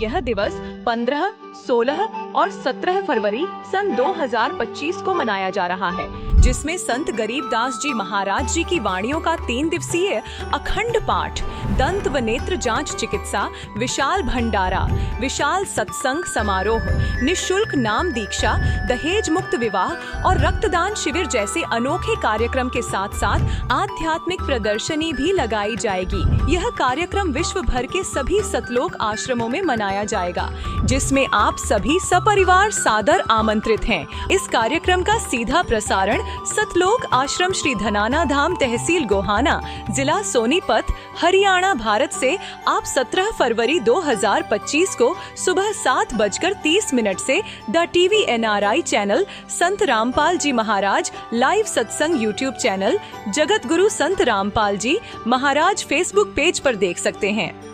यह दिवस 15, 16 और 17 फरवरी सन 2025 को मनाया जा रहा है, जिसमें संत गरीबदास जी महाराज जी की वाणियों का 3 दिवसीय अखंड पाठ, दंत व नेत्र जांच चिकित्सा, विशाल भंडारा, विशाल सत्संग समारोह, निशुल्क नाम दीक्षा, दहेज मुक्त विवाह और रक्तदान शिविर जैसे अनोखे कार्यक्रम के साथ साथ आध्यात्मिक प्रदर्शनी भी लगाई जाएगी। यह कार्यक्रम विश्व भर के सभी सतलोक आश्रमों में मनाया जाएगा, जिसमें आप सभी सपरिवार सादर आमंत्रित हैं। इस कार्यक्रम का सीधा प्रसारण सतलोक आश्रम श्री धनाना धाम, तहसील गोहाना, जिला सोनीपत, हरियाणा, भारत से आप 17 फरवरी 2025 को सुबह 7:30 से the TV NRI channel, Sant Rampal ji Maharaj live सत्संग यूट्यूब चैनल, जगत गुरु संत रामपाल जी महाराज फेसबुक पेज पर देख सकते हैं।